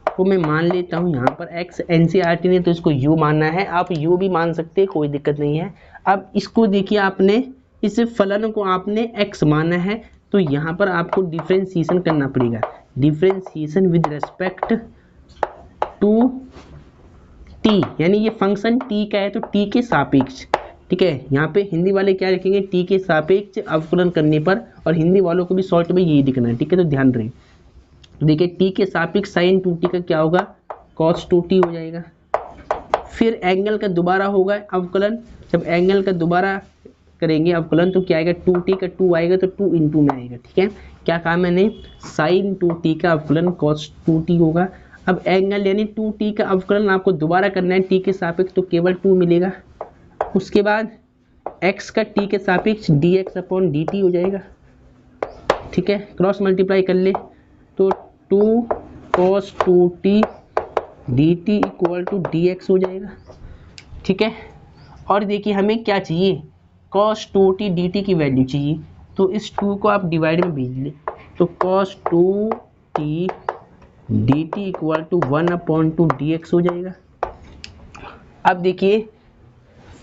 को मैं मान लेता हूँ यहाँ पर x, NCERT ने तो इसको u मानना है, आप u भी मान सकते हैं, कोई दिक्कत नहीं है। अब इसको देखिए आपने इस फलन को आपने x माना है, तो यहाँ पर आपको डिफरेंशिएशन करना पड़ेगा, differentiation with respect to t, यानी ये फंक्शन t का है तो t के सापेक्ष, ठीक है। यहाँ पे हिंदी वाले क्या लिखेंगे, t के सापेक्ष अवकलन करने पर, और हिंदी वालों को भी शॉर्ट में यही लिखना है, ठीक है। तो ध्यान रहे, तो देखिए t के सापेक्ष sin 2t का क्या होगा, cos 2t हो जाएगा। फिर एंगल का दोबारा होगा अवकलन, जब एंगल का दोबारा करेंगे अवकलन तो क्या आएगा, 2t का 2 आएगा तो 2 इंटू में आएगा, ठीक है। क्या कहा मैंने, sin 2t का अवकलन cos 2t होगा। अब एंगल यानी 2t का अवकलन आपको दोबारा करना है t के सापेक्ष, तो केवल 2 मिलेगा। उसके बाद x का t के सापेक्ष dx अपॉन dt हो जाएगा, ठीक है। क्रॉस मल्टीप्लाई कर ले तो 2 cos 2t dt equal to dx हो जाएगा, ठीक है। और देखिए हमें क्या चाहिए, cos 2t dt की वैल्यू चाहिए, तो इस 2 को आप डिवाइड में भेज ले, तो cos 2t dt equal to 1/2 dx हो जाएगा। अब देखिए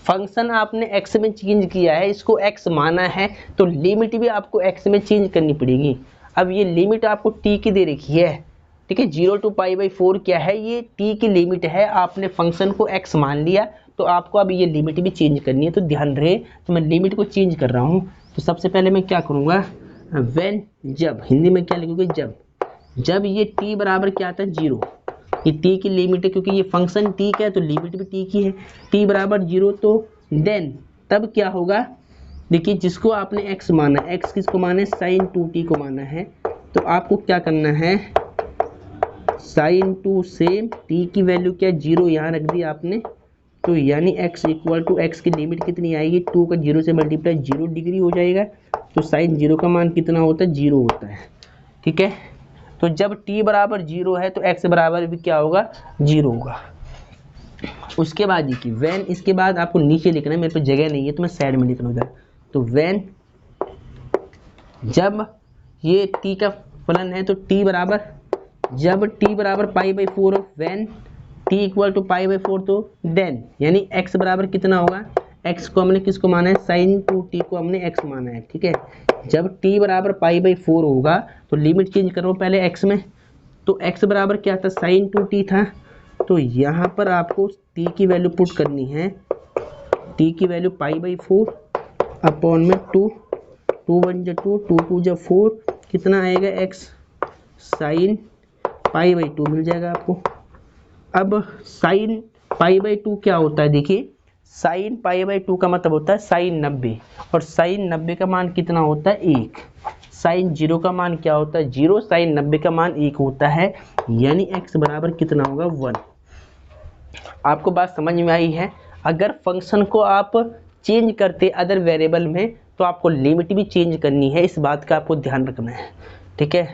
फंक्शन आपने x में चेंज किया है, इसको x माना है, तो लिमिट भी आपको x में चेंज करनी पड़ेगी। अब ये लिमिट आपको t की दे रखी है, ठीक है, 0 to π/4 क्या है, ये t की लिमिट है, आपने फंक्शन को x मान लिया, तो आपको अब ये लिमिट भी चेंज करनी है। तो ध्यान रहे, तो मैं लिमिट को चेंज कर रहा हूँ। तो सबसे पहले मैं क्या करूँगा, व्हेन, जब, हिंदी में क्या लिखोगे, जब ये t बराबर क्या आता है 0, ये t की लिमिट है, क्योंकि ये फंक्शन t का है तो लिमिट भी t की है, t बराबर 0, तो देन तब क्या होगा, देखिए जिसको आपने x माना, x किसको माना है, sin 2t को माना है, तो आपको क्या करना है, sin 2 से t की वैल्यू क्या, 0 यहाँ रख दी आपने, तो यानी x इक्वल टू x की लिमिट कितनी आएगी, 2 का 0 से मल्टीप्लाई 0 डिग्री हो जाएगा, तो sin 0 का मान कितना होता है, 0 होता है, ठीक है। तो जब t बराबर 0 है तो x बराबर भी क्या होगा, 0 होगा। उसके बाद देखिए व्हेन, इसके बाद आपको नीचे लिखना है, मेरे पे जगह नहीं है तो मैं साइड में लिख रहा हूँ। तो व्हेन, जब ये t का फलन है तो t बराबर, जब t बराबर π/4, व्हेन t इक्वल टू π/4, तो देन यानी x बराबर कितना होगा, x को हमने किसको माना है, sin 2t को हमने x माना है, ठीक है। जब t बराबर π/4 होगा तो लिमिट चेंज करो पहले x में, तो x बराबर क्या था, sin 2t था, तो यहाँ पर आपको t की वैल्यू पुट करनी है, t की वैल्यू π/4 अपॉन में 2, 2 1 जा 2, 2 2 जा 4, कितना आएगा x sin π/2 मिल जाएगा आपको। अब sin π/2 क्या होता है, देखिए sin π/2 का मतलब होता है sin 90, और sin 90 का मान कितना होता है, 1। sin 0 का मान क्या होता है, 0, sin 90 का मान 1 होता है, यानी x बराबर कितना होगा, 1। आपको बात समझ में आई है। अगर फंक्शन को आप चेंज करते अदर वेरिएबल में तो आपको लिमिट भी चेंज करनी है, इस बात का आपको ध्यान रखना है, ठीक है।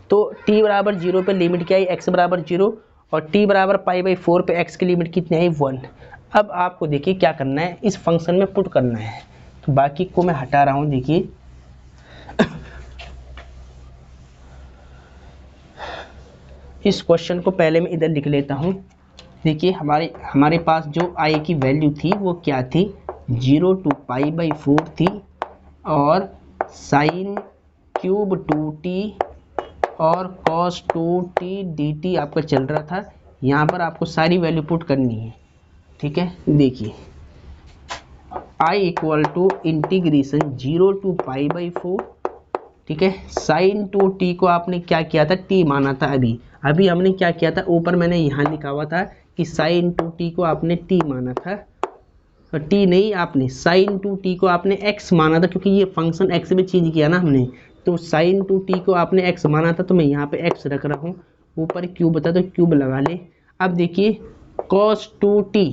तो t बराबर 0 पे लिमिट क्या आई, x बराबर 0, और t बराबर π/4 पे x की लिमिट कितनी आई, 1। अब आपको देखिए क्या करना है, इस फंक्शन में पुट करना है, तो बाकी को मैं हटा रहा हूँ। देखिए इस क्वेश्चन को पहले मैं इधर लिख लेता हूँ। देखिए हमारे पास जो i की वैल्यू थी वो क्या थी, 0 to π/4 थी, और sin क्यूब 2t और cos 2t dt आपका चल रहा था। यहाँ पर आपको सारी वैल्यू पुट करनी है, ठीक है, देखिए I equal to integration 0 to pi by 4, ठीक है। साइन टू टी को आपने क्या किया था, टी माना था। अभी हमने क्या किया था, ऊपर मैंने यहाँ लिखा हुआ था कि साइन टू टी को आपने टी माना था, टी नहीं, आपने साइन टू टी को आपने एक्स माना था, क्योंकि ये फंक्शन एक्स में चेंज किया ना हमने, तो साइन टू टी को आपने एक्स माना था, तो मैं यहाँ पे एक्स रख रहा हूँ। ऊपर क्यूब बता, तो क्यूब लगा ले। अब देखिए cos two t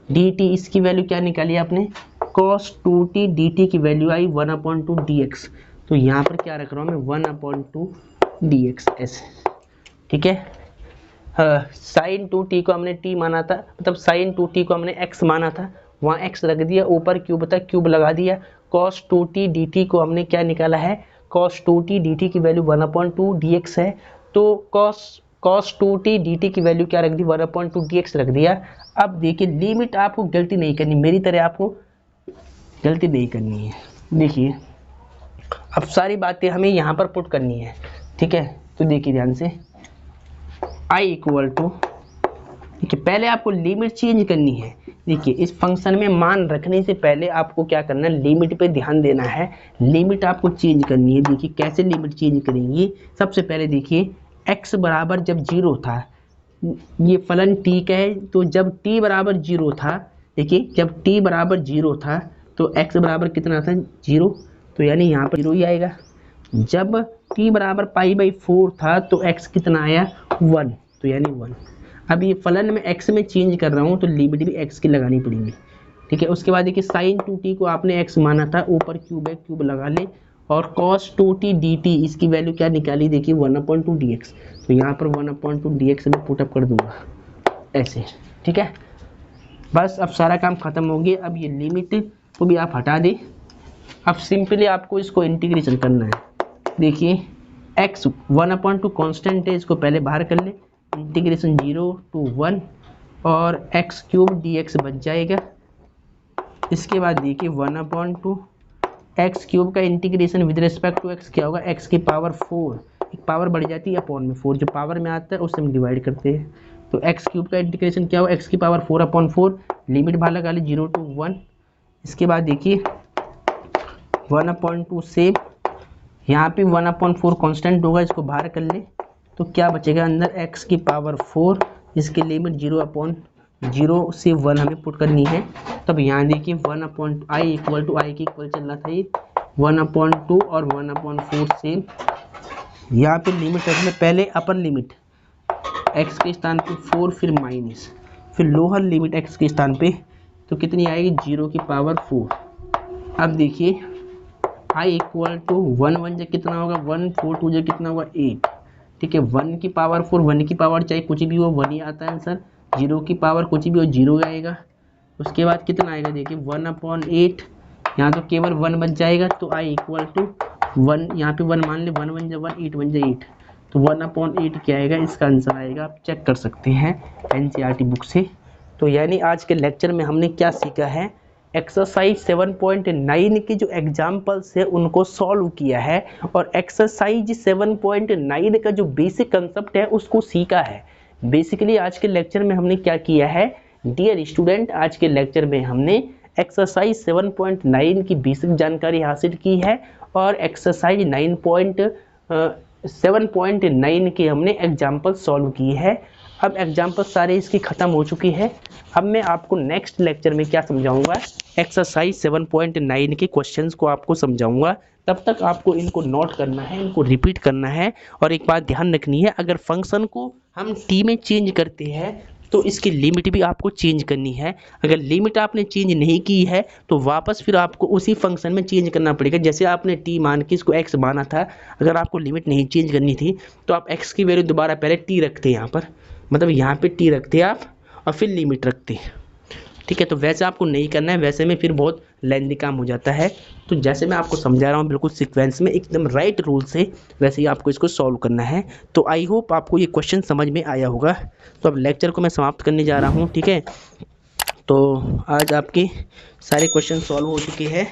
d t, इसकी वैल्यू क्या निकाली आपने, cos two t d T की वैल्यू आई 1/2 डी एक्स, तो यहाँ पर क्या रख रहा हूँ मैं 1/2 डी एक्स ऐसे, ठीक है। साइन टू टी को हमने टी माना था, मतलब साइन टू टी को हमने एक्स माना था, वहाँ एक्स रख दिया, ऊपर क्यूब था, क्यूब लगा दिया। Cos two t d T को हमने क्या निकाला है, cos two t d T की वैल्यू 1/2 डी एक्स है, तो cos two t d T की वैल्यू क्या रख दी, 1/2 डी एक्स रख दिया। अब देखिए लिमिट आपको गलती नहीं करनी, मेरी तरह आपको गलती नहीं करनी है। देखिए अब सारी बातें हमें यहाँ पर पुट करनी है, ठीक है। तो देखिए ध्यान से, आई इक्वल टू, देखिए पहले आपको लिमिट चेंज करनी है। देखिए इस फंक्शन में मान रखने से पहले आपको क्या करना है, लिमिट पे ध्यान देना है, लिमिट आपको चेंज करनी है। देखिए कैसे लिमिट चेंज करेंगे, सबसे पहले देखिए x बराबर जब 0 था, ये फलन t का है, तो जब t बराबर 0 था, देखिए जब t बराबर 0 था तो x बराबर कितना था, 0, तो यानी यहाँ पर 0 ही आएगा। जब t बराबर पाई बाई 4 था तो x कितना आया, 1, तो यानी 1। अब ये फलन में x में चेंज कर रहा हूँ, तो लिमिट भी x की लगानी पड़ेगी, ठीक है। उसके बाद देखिए साइन टू टी को आपने x माना था, ऊपर क्यूब है, क्यूब लगा ले, और cos two t d t, इसकी वैल्यू क्या निकाली, देखिए 1/2 डी एक्स, तो यहाँ पर 1/2 डी एक्स में पुटअप कर दूंगा ऐसे, ठीक है। बस अब सारा काम खत्म हो गया। अब ये लिमिट को भी आप हटा दें। अब सिंपली आपको इसको इंटीग्रेशन करना है। देखिए x 1/2 कांस्टेंट है, इसको पहले बाहर कर ले, इंटीग्रेशन 0 टू 1 और एक्स क्यूब डी एक्स बच जाएगा। इसके बाद देखिए 1/2 एक्स क्यूब का integration with respect to x क्या होगा, एक्स की पावर 4, एक पावर बढ़ जाती है अपॉन में 4, जो पावर में आता है उससे हम डिवाइड करते हैं, तो एक्स क्यूब का इंटीग्रेशन क्या होगा, एक्स की पावर 4/4, लिमिट बाहर लगा ली 0 टू 1। इसके बाद देखिए 1/2 से यहाँ पे 1/4 कांस्टेंट होगा, इसको बाहर कर ले, तो क्या बचेगा अंदर, x की पावर 4, इसकी लिमिट 0/0 से 1 हमें पुट करनी है। तब यहाँ देखिए 1/i इक्वल टू, आई की इक्वल चल रहा था ये 1/2 और 1/4 से, यहाँ पे लिमिट रखने पहले अपर लिमिट x के स्थान पे 4, फिर माइनस, फिर लोअर लिमिट x के स्थान पे, तो कितनी आएगी 0 की पावर 4। अब देखिए i इक्वल टू 1 कितना होगा, 1 4 2 कितना होगा 8, ठीक है। 1 की पावर 4, 1 की पावर चाहे कुछ भी हो 1 ही आता है आंसर, 0 की पावर कुछ भी हो 0 आएगा। उसके बाद कितना आएगा, देखिए 1/8, यहाँ तो केवल 1 बच जाएगा, तो i इक्वल टू 1, यहाँ पे 1 मान ले, 1 1 जा 1, 8 1 जा 8, तो 1/8 क्या आएगा, इसका आंसर आएगा, आप चेक कर सकते हैं NCERT बुक से। तो यानी आज के लेक्चर में हमने क्या सीखा है, एक्सरसाइज 7.9 के जो एग्जाम्पल्स है उनको सॉल्व किया है, और एक्सरसाइज 7.9 का जो बेसिक कंसेप्ट है उसको सीखा है। बेसिकली आज के लेक्चर में हमने क्या किया है, डियर स्टूडेंट, आज के लेक्चर में हमने एक्सरसाइज 7.9 की बेसिक जानकारी हासिल की है, और एक्सरसाइज 7.9 के हमने एग्जाम्पल सॉल्व किए हैं। अब एग्जाम्पल सारे इसकी ख़त्म हो चुकी है। अब मैं आपको नेक्स्ट लेक्चर में क्या समझाऊंगा, एक्सरसाइज 7.9 के क्वेश्चंस को आपको समझाऊंगा। तब तक आपको इनको नोट करना है, इनको रिपीट करना है, और एक बात ध्यान रखनी है, अगर फंक्शन को हम टी में चेंज करते हैं तो इसकी लिमिट भी आपको चेंज करनी है। अगर लिमिट आपने चेंज नहीं की है तो वापस फिर आपको उसी फंक्शन में चेंज करना पड़ेगा। जैसे आपने टी मान के इसको एक्स माना था, अगर आपको लिमिट नहीं चेंज करनी थी तो आप एक्स की वैल्यू दोबारा पहले टी रखते यहाँ पर, मतलब यहाँ पे टी रखते आप और फिर लिमिट रखते, ठीक है। तो वैसे आपको नहीं करना है, वैसे में फिर बहुत लेंथी काम हो जाता है। तो जैसे मैं आपको समझा रहा हूँ बिल्कुल सीक्वेंस में एकदम राइट रूल से, वैसे ही आपको इसको सॉल्व करना है। तो आई होप आपको ये क्वेश्चन समझ में आया होगा। तो अब लेक्चर को मैं समाप्त करने जा रहा हूँ, ठीक है। तो आज आपके सारे क्वेश्चन सॉल्व हो चुके हैं,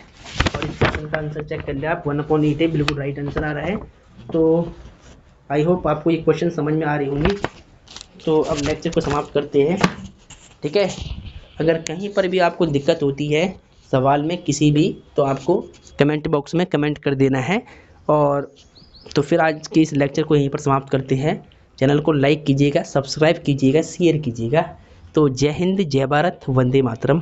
और इस क्वेश्चन का आंसर चेक कर लिया आप, 1/8 है, बिल्कुल राइट आंसर आ रहा है। तो आई होप आपको ये क्वेश्चन समझ में आ रही होंगी। तो अब लेक्चर को समाप्त करते हैं, ठीक है। अगर कहीं पर भी आपको दिक्कत होती है सवाल में किसी भी, तो आपको कमेंट बॉक्स में कमेंट कर देना है। और तो फिर आज के इस लेक्चर को यहीं पर समाप्त करते हैं। चैनल को लाइक कीजिएगा, सब्सक्राइब कीजिएगा, शेयर कीजिएगा। तो जय हिंद, जय भारत, वंदे मातरम।